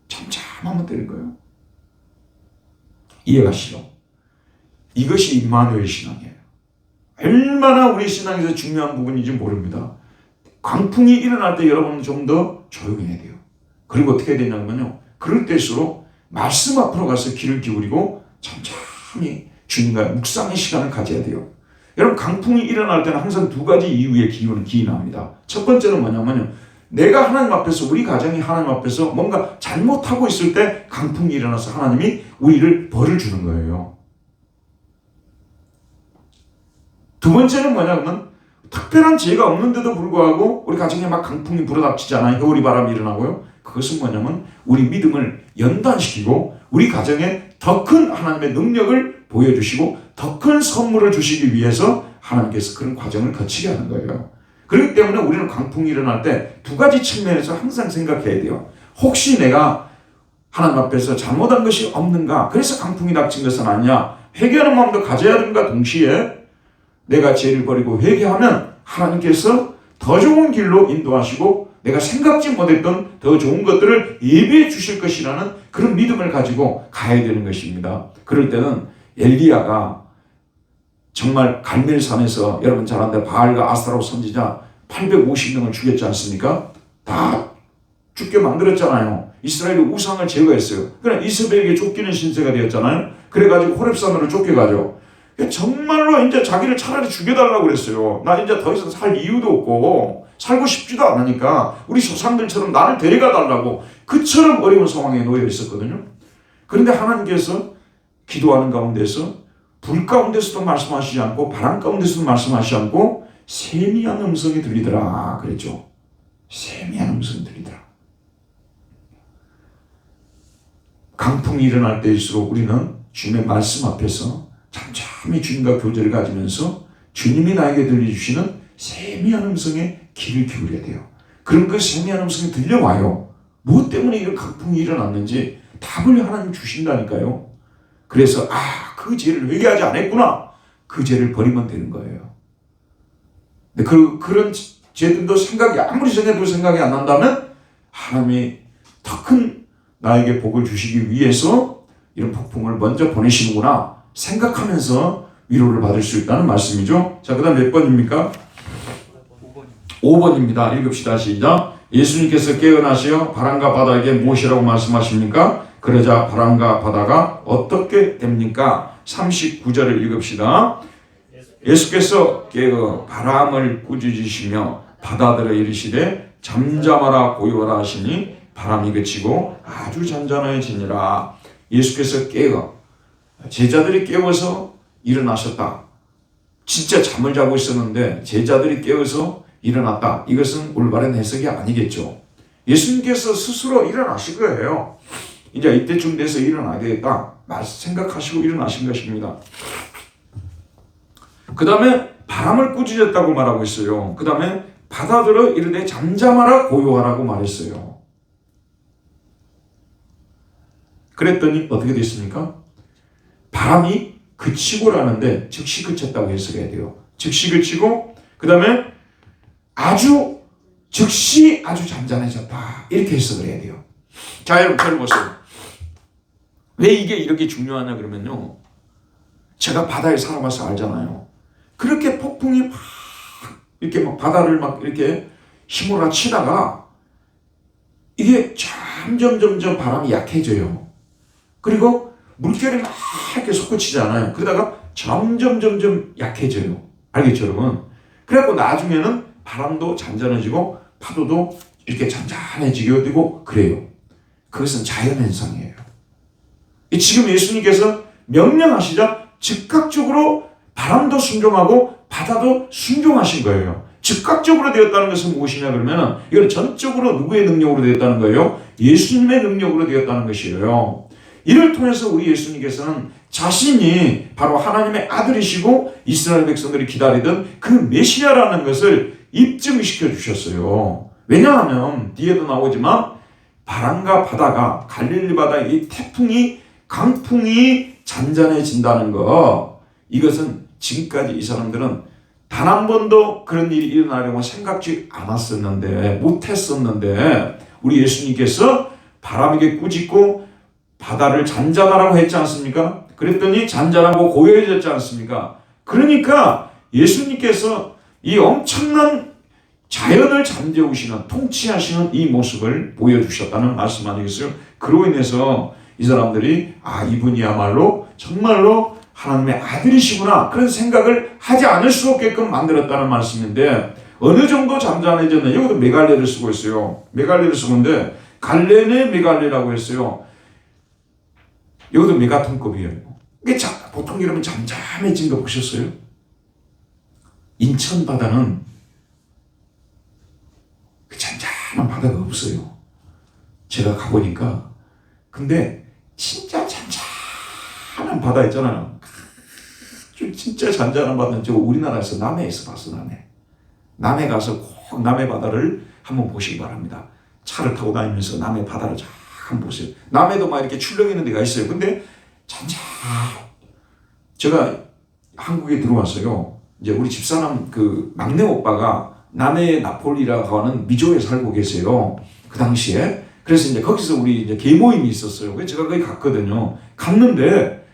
잠잠하면 되는 거예요. 이해가시죠? 이것이 임마누엘 신앙이에요. 얼마나 우리 신앙에서 중요한 부분인지 모릅니다. 광풍이 일어날 때 여러분은 좀 더 조용해야 돼요. 그리고 어떻게 해야 되냐면요. 그럴 때일수록 말씀 앞으로 가서 귀를 기울이고 천천히 주님과의 묵상의 시간을 가져야 돼요. 여러분 강풍이 일어날 때는 항상 두 가지 이유의 기인이 나옵니다. 첫 번째는 뭐냐면요. 내가 하나님 앞에서 우리 가정이 하나님 앞에서 뭔가 잘못하고 있을 때 강풍이 일어나서 하나님이 우리를 벌을 주는 거예요. 두 번째는 뭐냐면 특별한 죄가 없는데도 불구하고 우리 가정에 막 강풍이 불어닥치잖아요. 해오리 바람이 일어나고요. 그것은 뭐냐면 우리 믿음을 연단시키고 우리 가정에 더 큰 하나님의 능력을 보여주시고 더 큰 선물을 주시기 위해서 하나님께서 그런 과정을 거치게 하는 거예요. 그렇기 때문에 우리는 강풍이 일어날 때 두 가지 측면에서 항상 생각해야 돼요. 혹시 내가 하나님 앞에서 잘못한 것이 없는가? 그래서 강풍이 닥친 것은 아니냐? 회개하는 마음도 가져야 하는가? 동시에 내가 죄를 버리고 회개하면 하나님께서 더 좋은 길로 인도하시고 내가 생각지 못했던 더 좋은 것들을 예비해 주실 것이라는 그런 믿음을 가지고 가야 되는 것입니다. 그럴 때는 엘리야가 정말 갈멜산에서 여러분 잘 아는데 바알과 아스타롯 선지자 850명을 죽였지 않습니까? 다 죽게 만들었잖아요. 이스라엘이 우상을 제거했어요. 그러나 이스라엘에게 쫓기는 신세가 되었잖아요. 그래가지고 호렙산으로 쫓겨가죠. 정말로 이제 자기를 차라리 죽여달라고 그랬어요. 나 이제 더 이상 살 이유도 없고 살고 싶지도 않으니까 우리 조상들처럼 나를 데려가 달라고 그처럼 어려운 상황에 놓여 있었거든요. 그런데 하나님께서 기도하는 가운데서 불 가운데서도 말씀하시지 않고 바람 가운데서도 말씀하시지 않고 세미한 음성이 들리더라 그랬죠. 세미한 음성이 들리더라. 강풍이 일어날 때일수록 우리는 주님의 말씀 앞에서 잠잠히 주님과 교제를 가지면서 주님이 나에게 들려주시는 세미한 음성에 귀를 기울여야 돼요. 그럼 그 세미한 음성이 들려와요. 무엇 때문에 이런 강풍이 일어났는지 답을 하나님 주신다니까요. 그래서 그 죄를 회개하지 않았구나. 그 죄를 버리면 되는 거예요. 근데 그런 죄들도 아무리 생각해도 생각이 안 난다면 하나님이 더 큰 나에게 복을 주시기 위해서 이런 폭풍을 먼저 보내시는구나 생각하면서 위로를 받을 수 있다는 말씀이죠. 자, 그 다음 몇 번입니까? 5번입니다. 읽읍시다. 시작. 예수님께서 깨어나시어 바람과 바다에게 무엇이라고 말씀하십니까? 그러자 바람과 바다가 어떻게 됩니까? 39절을 읽읍시다. 예수께서 깨어 바람을 꾸짖으시며 바다들을 이르시되 잠잠하라 고요하라 하시니 바람이 그치고 아주 잔잔해지니라. 예수께서 깨어 제자들이 깨워서 일어나셨다. 진짜 잠을 자고 있었는데 제자들이 깨워서 일어났다. 이것은 올바른 해석이 아니겠죠. 예수님께서 스스로 일어나신 거예요. 이제 이때쯤 돼서 일어나야 되겠다 생각하시고 일어나신 것입니다. 그 다음에 바람을 꾸짖었다고 말하고 있어요. 그 다음에 바다들을 이르되 잠잠하라 고요하라고 말했어요. 그랬더니 어떻게 됐습니까? 바람이 그치고라는데 즉시 그쳤다고 해석해야 돼요. 즉시 그치고 그 다음에 즉시 아주 잠잠해졌다. 이렇게 해석을 해야 돼요. 자, 여러분 잘 보세요. 왜 이게 이렇게 중요하냐 그러면요. 제가 바다에 살아봐서 알잖아요. 그렇게 폭풍이 막 이렇게 막 바다를 막 이렇게 힘으로 치다가 이게 점점 바람이 약해져요. 그리고 물결이 막 이렇게 솟구치잖아요. 그러다가 점점 약해져요. 알겠죠, 여러분? 그래갖고 나중에는 바람도 잔잔해지고 파도도 이렇게 잔잔해지게 되고 그래요. 그것은 자연현상이에요. 지금 예수님께서 명령하시자 즉각적으로 바람도 순종하고 바다도 순종하신 거예요. 즉각적으로 되었다는 것은 무엇이냐 그러면 이건 전적으로 누구의 능력으로 되었다는 거예요? 예수님의 능력으로 되었다는 것이에요. 이를 통해서 우리 예수님께서는 자신이 바로 하나님의 아들이시고 이스라엘 백성들이 기다리던 그 메시아라는 것을 입증시켜 주셨어요. 왜냐하면 뒤에도 나오지만 바람과 바다가 갈릴리 바다의 이 태풍이 강풍이 잔잔해진다는 거, 이것은 지금까지 이 사람들은 단 한 번도 그런 일이 일어나려고 생각지 않았었는데, 못했었는데, 우리 예수님께서 바람에게 꾸짖고 바다를 잔잔하라고 했지 않습니까? 그랬더니 잔잔하고 고요해졌지 않습니까? 그러니까 예수님께서 이 엄청난 자연을 잠재우시는, 통치하시는 이 모습을 보여주셨다는 말씀 아니겠어요? 그로 인해서 이 사람들이 이분이야말로 정말로 하나님의 아들이시구나, 그런 생각을 하지 않을 수 없게끔 만들었다는 말씀인데, 어느 정도 잠잠해졌나? 여기도 메갈레를 쓰고 있어요. 메갈레를 쓰는데 갈레네 메갈레라고 했어요. 여기도 메가톤급이에요. 이게 보통 여러분 잠잠해진 거 보셨어요? 인천 바다는 그 잔잔한 바다가 없어요. 제가 가보니까. 근데 진짜 잔잔한 바다 있잖아요. 진짜 잔잔한 바다는 저 우리나라에서 남해에서 봤어. 남해 가서 꼭 남해 바다를 한번 보시기 바랍니다. 차를 타고 다니면서 남해 바다를 쫙 한번 보세요. 남해도 막 이렇게 출렁 있는 데가 있어요. 근데 제가 한국에 들어왔어요. 이제 우리 집사람 그 막내 오빠가 남해 나폴리라고 하는 미조에 살고 계세요. 그 당시에. 그래서 이제 거기서 우리 이제 계모임이 있었어요. 그래서 제가 거기 갔거든요. 갔는데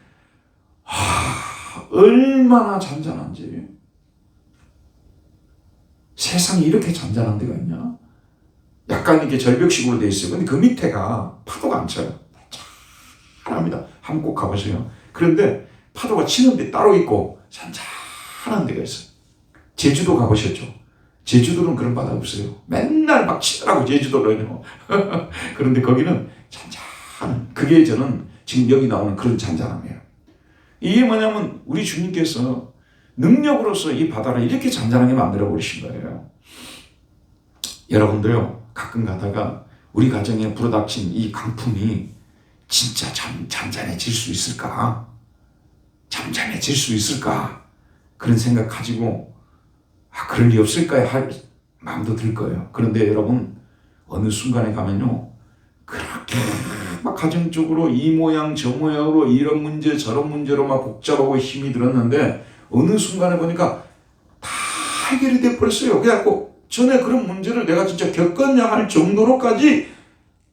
얼마나 잔잔한지. 세상에 이렇게 잔잔한 데가 있냐? 약간 이렇게 절벽식으로 돼 있어요. 근데 그 밑에가 파도가 안 쳐요. 잔잔합니다. 한번 꼭 가보세요. 그런데 파도가 치는 데 따로 있고 잔잔한 데가 있어요. 제주도 가보셨죠? 제주도는 그런 바다 없어요. 맨날 막 치더라고, 제주도로는요. 그런데 거기는 잔잔한, 그게 저는 지금 여기 나오는 그런 잔잔함이에요. 이게 뭐냐면 우리 주님께서 능력으로서 이 바다를 이렇게 잔잔하게 만들어 버리신 거예요. 여러분들요, 가끔 가다가 우리 가정에 불어닥친 이 강풍이 진짜 잔잔해질 수 있을까? 잠잠해질 수 있을까? 그런 생각 가지고 그럴 리 없을까 할 마음도 들 거예요. 그런데 여러분, 어느 순간에 가면요, 그렇게 막 가정적으로 이 모양 저 모양으로 이런 문제 저런 문제로 막 복잡하고 힘이 들었는데 어느 순간에 보니까 다 해결이 돼버렸어요. 그래갖고 전에 그런 문제를 내가 진짜 겪었냐 할 정도로까지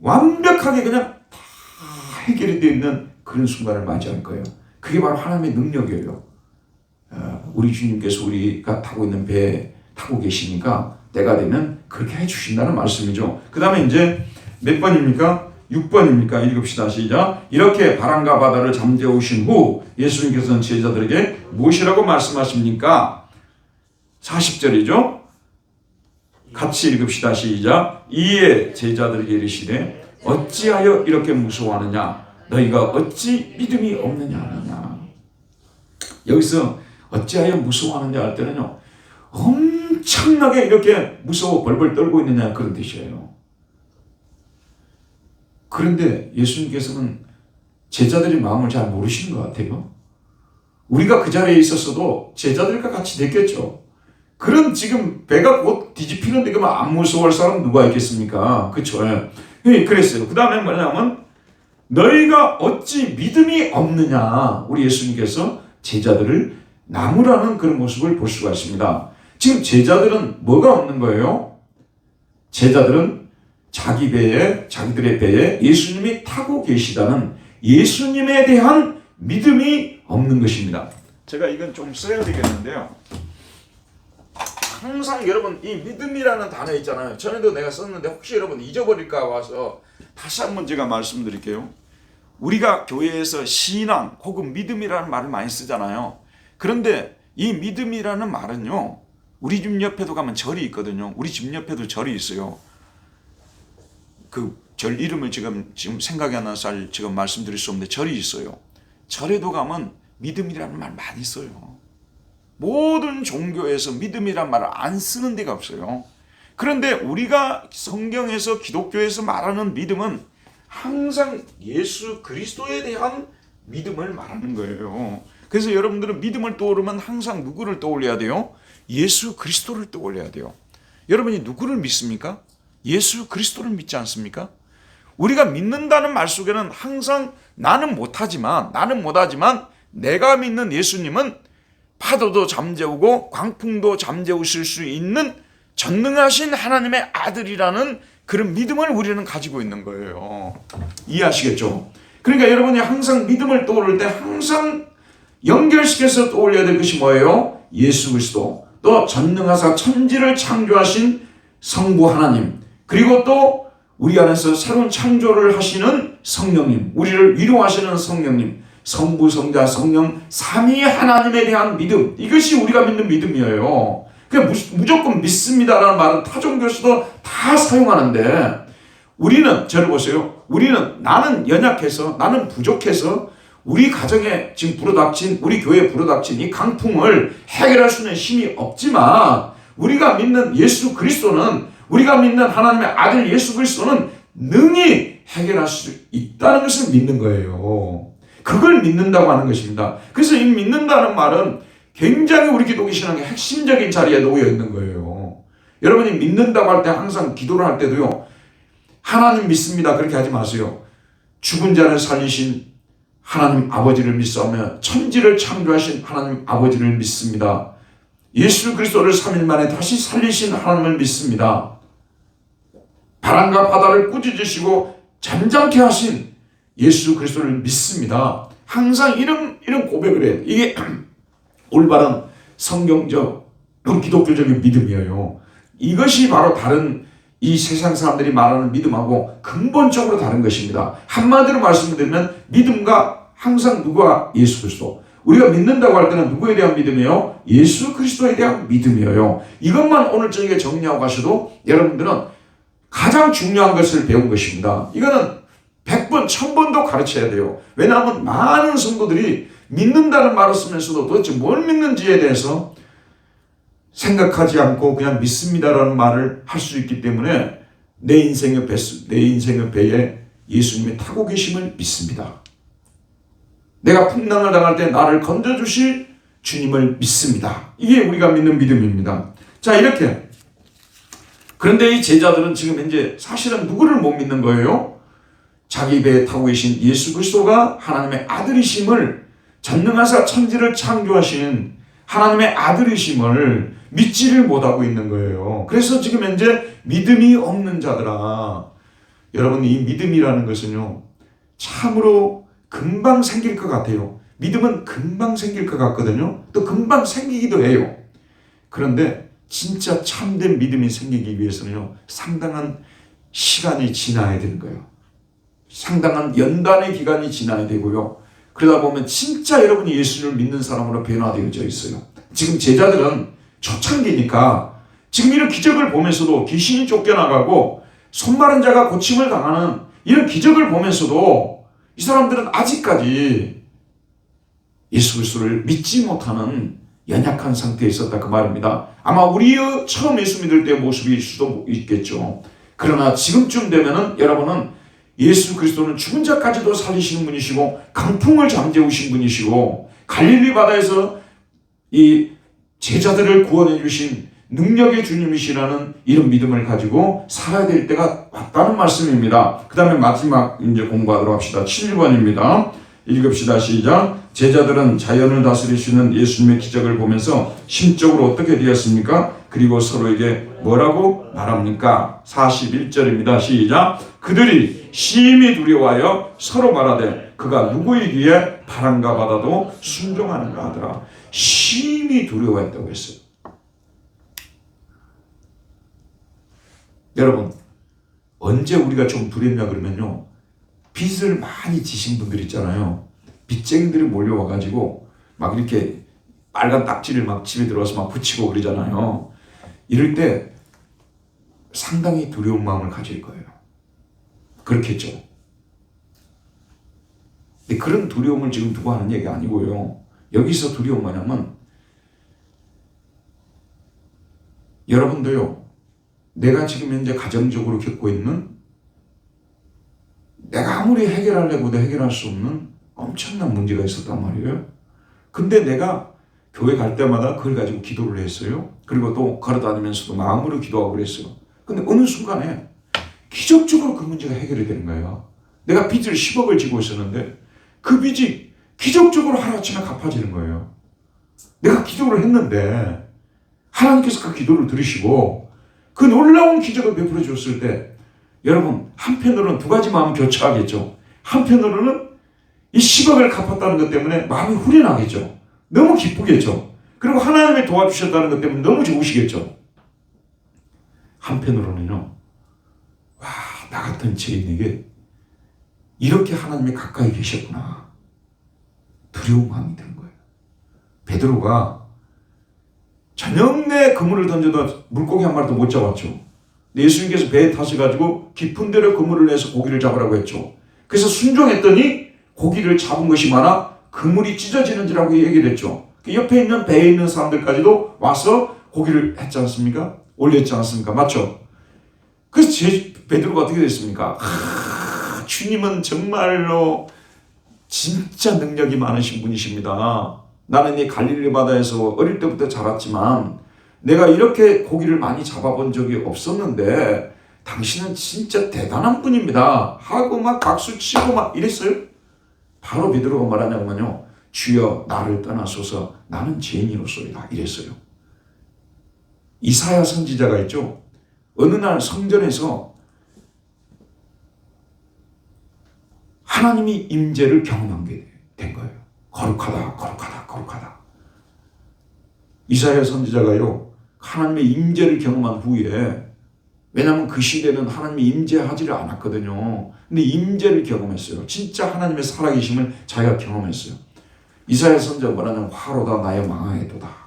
완벽하게 그냥 다 해결이 되어 있는 그런 순간을 맞이할 거예요. 그게 바로 하나님의 능력이에요. 우리 주님께서 우리가 타고 있는 배에 타고 계시니까 때가 되면 그렇게 해주신다는 말씀이죠. 그 다음에 이제 몇 번입니까? 6번입니까? 읽읍시다. 시작. 이렇게 바람과 바다를 잠재우신 후 예수님께서는 제자들에게 무엇이라고 말씀하십니까? 40절이죠. 같이 읽읍시다. 시작. 이에 제자들에게 이르시되 어찌하여 이렇게 무서워하느냐? 너희가 어찌 믿음이 없느냐 하느냐. 여기서 어찌하여 무서워하느냐 할 때는요, 엄청나게 이렇게 무서워 벌벌 떨고 있느냐 그런 뜻이에요. 그런데 예수님께서는 제자들의 마음을 잘 모르시는 것 같아요. 우리가 그 자리에 있었어도 제자들과 같이 됐겠죠. 그럼 지금 배가 곧 뒤집히는데 그러면 안 무서워할 사람 누가 있겠습니까? 그렇죠. 예, 그랬어요. 그 다음에 뭐냐면 너희가 어찌 믿음이 없느냐. 우리 예수님께서 제자들을 나무라는 그런 모습을 볼 수가 있습니다. 지금 제자들은 뭐가 없는 거예요? 제자들은 자기들의 배에 예수님이 타고 계시다는 예수님에 대한 믿음이 없는 것입니다. 제가 이건 좀 써야 되겠는데요. 항상 여러분 이 믿음이라는 단어 있잖아요. 전에도 내가 썼는데 혹시 여러분 잊어버릴까 봐서 다시 한번 제가 말씀드릴게요. 우리가 교회에서 신앙 혹은 믿음이라는 말을 많이 쓰잖아요. 그런데 이 믿음이라는 말은요, 우리 집 옆에도 가면 절이 있거든요. 우리 집 옆에도 절이 있어요. 그 절 이름을 지금 생각이 안 나서 지금 말씀드릴 수 없는데 절이 있어요. 절에도 가면 믿음이라는 말 많이 써요. 모든 종교에서 믿음이란 말을 안 쓰는 데가 없어요. 그런데 우리가 성경에서 기독교에서 말하는 믿음은 항상 예수 그리스도에 대한 믿음을 말하는 거예요. 그래서 여러분들은 믿음을 떠오르면 항상 누구를 떠올려야 돼요? 예수 그리스도를 떠올려야 돼요. 여러분이 누구를 믿습니까? 예수 그리스도를 믿지 않습니까? 우리가 믿는다는 말 속에는 항상 나는 못하지만 내가 믿는 예수님은 파도도 잠재우고 광풍도 잠재우실 수 있는 전능하신 하나님의 아들이라는 그런 믿음을 우리는 가지고 있는 거예요. 이해하시겠죠? 그러니까 여러분이 항상 믿음을 떠오를 때 항상 연결시켜서 떠올려야 될 것이 뭐예요? 예수 그리스도, 또 전능하사 천지를 창조하신 성부 하나님, 그리고 또 우리 안에서 새로운 창조를 하시는 성령님, 우리를 위로하시는 성령님, 성부, 성자, 성령 삼위 하나님에 대한 믿음, 이것이 우리가 믿는 믿음이에요. 그냥 무조건 믿습니다라는 말은 타 종교에서도 다 사용하는데, 우리는 저를 보세요. 우리는 나는 연약해서, 나는 부족해서 우리 가정에 지금 불어닥친, 우리 교회에 불어닥친 이 강풍을 해결할 수 있는 힘이 없지만, 우리가 믿는 예수 그리스도는, 우리가 믿는 하나님의 아들 예수 그리스도는 능히 해결할 수 있다는 것을 믿는 거예요. 그걸 믿는다고 하는 것입니다. 그래서 이 믿는다는 말은 굉장히 우리 기독교 신앙의 핵심적인 자리에 놓여 있는 거예요. 여러분이 믿는다고 할 때 항상 기도를 할 때도요, 하나님 믿습니다 그렇게 하지 마세요. 죽은 자를 살리신 하나님 아버지를 믿사오며 천지를 창조하신 하나님 아버지를 믿습니다. 예수 그리스도를 3일 만에 다시 살리신 하나님을 믿습니다. 바람과 바다를 꾸짖으시고 잠잠케 하신 예수 그리스도를 믿습니다. 항상 이런 고백을 해요. 이게 올바른 성경적 기독교적인 믿음이에요. 이것이 바로 다른 이 세상 사람들이 말하는 믿음하고 근본적으로 다른 것입니다. 한마디로 말씀드리면 믿음과 항상 누가? 예수 그리스도. 우리가 믿는다고 할 때는 누구에 대한 믿음이에요? 예수 그리스도에 대한 믿음이에요. 이것만 오늘 저녁에 정리하고 가셔도 여러분들은 가장 중요한 것을 배운 것입니다. 이거는 100번, 1000번도 가르쳐야 돼요. 왜냐하면 많은 성도들이 믿는다는 말을 쓰면서도 도대체 뭘 믿는지에 대해서 생각하지 않고 그냥 믿습니다라는 말을 할 수 있기 때문에 내 인생의 배에 예수님이 타고 계심을 믿습니다. 내가 풍랑을 당할 때 나를 건져주실 주님을 믿습니다. 이게 우리가 믿는 믿음입니다. 자, 이렇게. 그런데 이 제자들은 지금 현재 사실은 누구를 못 믿는 거예요? 자기 배에 타고 계신 예수 그리스도가 하나님의 아들이심을, 전능하사 천지를 창조하신 하나님의 아들이심을 믿지를 못하고 있는 거예요. 그래서 지금 현재 믿음이 없는 자들아, 여러분 이 믿음이라는 것은요 참으로 금방 생길 것 같아요. 믿음은 금방 생길 것 같거든요. 또 금방 생기기도 해요. 그런데 진짜 참된 믿음이 생기기 위해서는요 상당한 시간이 지나야 되는 거예요. 상당한 연단의 기간이 지나야 되고요. 그러다 보면 진짜 여러분이 예수를 믿는 사람으로 변화되어져 있어요. 지금 제자들은 초창기니까 지금 이런 기적을 보면서도 귀신이 쫓겨나가고 손 마른 자가 고침을 당하는 이런 기적을 보면서도 이 사람들은 아직까지 예수 그리스도를 믿지 못하는 연약한 상태에 있었다 그 말입니다. 아마 우리의 처음 예수 믿을 때의 모습일 수도 있겠죠. 그러나 지금쯤 되면은 여러분은 예수 그리스도는 죽은 자까지도 살리시는 분이시고 강풍을 잠재우신 분이시고 갈릴리 바다에서 이 제자들을 구원해 주신 능력의 주님이시라는 이런 믿음을 가지고 살아야 될 때가 왔다는 말씀입니다. 그 다음에 마지막 이제 공부하도록 합시다. 7번입니다. 읽읍시다. 시작. 제자들은 자연을 다스리시는 예수님의 기적을 보면서 심적으로 어떻게 되었습니까? 그리고 서로에게 뭐라고 말합니까? 41절입니다. 시작. 그들이 심히 두려워하여 서로 말하되 그가 누구이기에 바람과 바다도 순종하는가 하더라. 심히 두려워했다고 했어요. 여러분 언제 우리가 좀 두렵냐 그러면요 빚을 많이 지신 분들 있잖아요. 빚쟁이들이 몰려와가지고 막 이렇게 빨간 딱지를 막 집에 들어와서 막 붙이고 그러잖아요. 이럴 때 상당히 두려운 마음을 가질 거예요. 그렇겠죠. 근데 그런 두려움을 지금 두고 하는 얘기가 아니고요. 여기서 두려움 뭐냐면 여러분도요. 내가 지금 현재 가정적으로 겪고 있는 내가 아무리 해결하려고 해도 해결할 수 없는 엄청난 문제가 있었단 말이에요. 근데 내가 교회 갈 때마다 그걸 가지고 기도를 했어요. 그리고 또 걸어다니면서도 마음으로 기도하고 그랬어요. 근데 어느 순간에 기적적으로 그 문제가 해결이 되는 거예요. 내가 빚을 10억을 지고 있었는데 그 빚이 기적적으로 하루아침에 갚아지는 거예요. 내가 기도를 했는데 하나님께서 그 기도를 들으시고 그 놀라운 기적을 베풀어 주었을 때 여러분 한편으로는 두 가지 마음이 교차하겠죠. 한편으로는 이 10억을 갚았다는 것 때문에 마음이 후련하겠죠. 너무 기쁘겠죠. 그리고 하나님이 도와주셨다는 것 때문에 너무 좋으시겠죠. 한편으로는요. 와, 나 같은 죄인에게 이렇게 하나님이 가까이 계셨구나. 두려운 마음이 드는 거예요. 베드로가 저녁 내 그물을 던져도 물고기 한 마리도 못 잡았죠. 예수님께서 배에 타셔가지고 깊은 데로 그물을 내서 고기를 잡으라고 했죠. 그래서 순종했더니 고기를 잡은 것이 많아 그물이 찢어지는지라고 얘기를 했죠. 그 옆에 있는 배에 있는 사람들까지도 와서 고기를 했지 않습니까? 올렸지 않습니까? 맞죠? 그래서 베드로가 어떻게 됐습니까? 주님은 정말로 진짜 능력이 많으신 분이십니다. 나는 이 갈릴리 바다에서 어릴 때부터 자랐지만 내가 이렇게 고기를 많이 잡아본 적이 없었는데 당신은 진짜 대단한 분입니다. 하고 막 박수 치고 막 이랬어요. 바로 베드로가 말하냐면요. 주여 나를 떠나소서 나는 죄인이로소이다 이랬어요. 이사야 선지자가 있죠. 어느 날 성전에서 하나님이 임재를 경험하게 된 거예요. 거룩하다, 거룩하다, 거룩하다. 이사야 선지자가요, 하나님의 임재를 경험한 후에, 왜냐하면 그 시대는 하나님이 임재하지를 않았거든요. 근데 임재를 경험했어요. 진짜 하나님의 살아계심을 자기가 경험했어요. 이사야 선지자가 말하는 화로다 나의 망하에도다.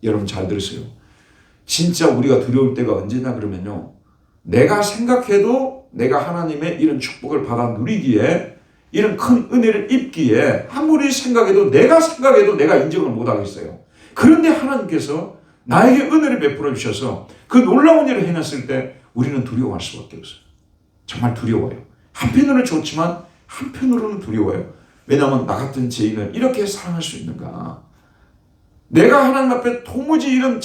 여러분 잘 들으세요. 진짜 우리가 두려울 때가 언제냐 그러면요. 내가 생각해도 내가 하나님의 이런 축복을 받아 누리기에 이런 큰 은혜를 입기에 아무리 생각해도 내가 인정을 못하겠어요. 그런데 하나님께서 나에게 은혜를 베풀어 주셔서 그 놀라운 일을 해냈을 때 우리는 두려워할 수밖에 없어요. 정말 두려워요. 한편으로는 좋지만 한편으로는 두려워요. 왜냐하면 나 같은 죄인을 이렇게 사랑할 수 있는가. 내가 하나님 앞에 도무지 이런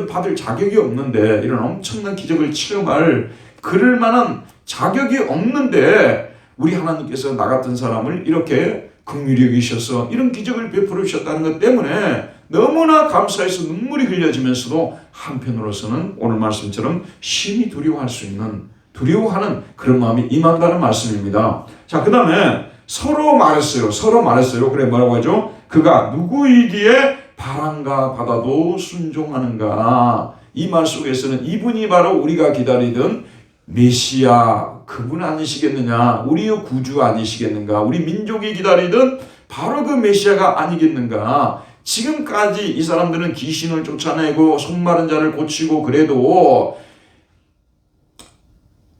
받을 자격이 없는데 이런 엄청난 기적을 체험할 그럴 만한 자격이 없는데 우리 하나님께서 나 같은 사람을 이렇게 긍휼히 여기셔서 이런 기적을 베풀어 주셨다는 것 때문에 너무나 감사해서 눈물이 흘려지면서도 한편으로서는 오늘 말씀처럼 심히 두려워하는 그런 마음이 임한다는 말씀입니다. 자, 그 다음에 서로 말했어요. 그래 뭐라고 하죠? 그가 누구이기에 바람과 바다도 순종하는가. 이 말 속에서는 이분이 바로 우리가 기다리던 메시아 그분 아니시겠느냐. 우리의 구주 아니시겠는가. 우리 민족이 기다리던 바로 그 메시아가 아니겠는가. 지금까지 이 사람들은 귀신을 쫓아내고 손마른 자를 고치고 그래도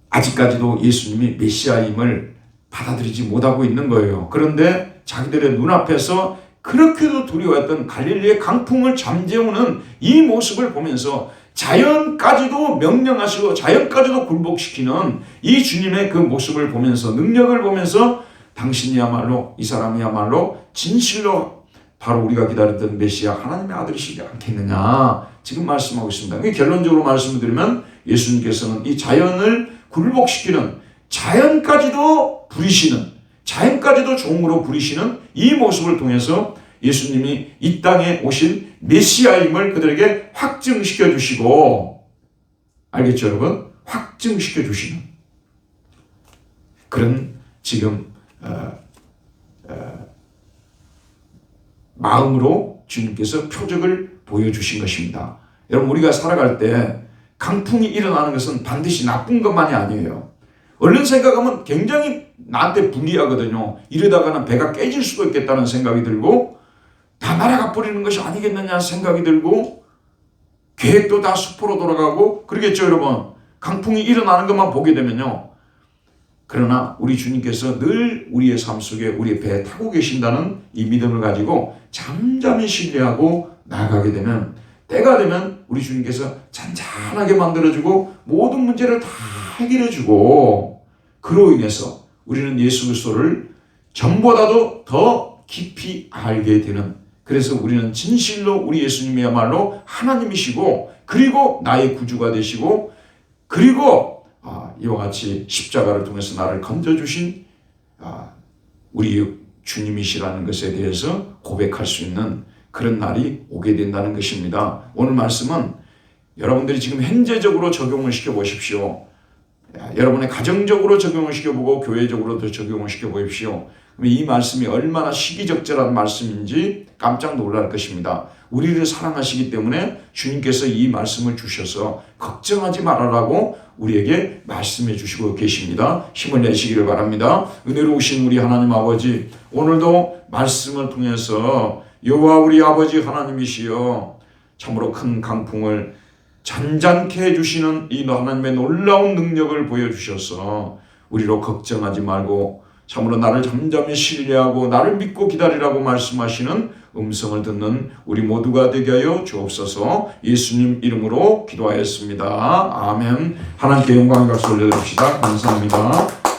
아직까지도 예수님이 메시아임을 받아들이지 못하고 있는 거예요. 그런데 자기들의 눈앞에서 그렇게도 두려워했던 갈릴리의 강풍을 잠재우는 이 모습을 보면서 자연까지도 명령하시고 자연까지도 굴복시키는 이 주님의 그 모습을 보면서 능력을 보면서 당신이야말로 이 사람이야말로 진실로 바로 우리가 기다렸던 메시아 하나님의 아들이시지 않겠느냐 지금 말씀하고 있습니다. 결론적으로 말씀을 드리면 예수님께서는 이 자연을 굴복시키는 자연까지도 부리시는 자연까지도 종으로 부리시는 이 모습을 통해서 예수님이 이 땅에 오신 메시아임을 그들에게 확증시켜 주시고 알겠죠 여러분? 확증시켜 주시는 그런 지금 마음으로 주님께서 표적을 보여주신 것입니다. 여러분 우리가 살아갈 때 강풍이 일어나는 것은 반드시 나쁜 것만이 아니에요. 얼른 생각하면 굉장히 나한테 불리하거든요. 이러다가는 배가 깨질 수도 있겠다는 생각이 들고 다 날아가 버리는 것이 아니겠느냐 생각이 들고 계획도 다 수포로 돌아가고 그러겠죠 여러분. 강풍이 일어나는 것만 보게 되면요. 그러나 우리 주님께서 늘 우리의 삶 속에 우리의 배에 타고 계신다는 이 믿음을 가지고 잠잠히 신뢰하고 나아가게 되면 때가 되면 우리 주님께서 잔잔하게 만들어주고 모든 문제를 다 해결해주고 그로 인해서 우리는 예수 그리스도를 전보다도 더 깊이 알게 되는 그래서 우리는 진실로 우리 예수님이야말로 하나님이시고 그리고 나의 구주가 되시고 그리고 이와 같이 십자가를 통해서 나를 건져주신 우리 주님이시라는 것에 대해서 고백할 수 있는 그런 날이 오게 된다는 것입니다. 오늘 말씀은 여러분들이 지금 현재적으로 적용을 시켜보십시오. 여러분의 가정적으로 적용을 시켜보고 교회적으로도 적용을 시켜보십시오. 이 말씀이 얼마나 시기적절한 말씀인지 깜짝 놀랄 것입니다. 우리를 사랑하시기 때문에 주님께서 이 말씀을 주셔서 걱정하지 말아라고 우리에게 말씀해 주시고 계십니다. 힘을 내시기를 바랍니다. 은혜로우신 우리 하나님 아버지, 오늘도 말씀을 통해서 여호와 우리 아버지 하나님이시여 참으로 큰 강풍을 잔잔케 해주시는 이 하나님의 놀라운 능력을 보여주셔서 우리로 걱정하지 말고 참으로 나를 잠잠히 신뢰하고 나를 믿고 기다리라고 말씀하시는 음성을 듣는 우리 모두가 되게 하여 주옵소서. 예수님 이름으로 기도하였습니다. 아멘. 하나님께 영광의 박수 올려드립시다. 감사합니다.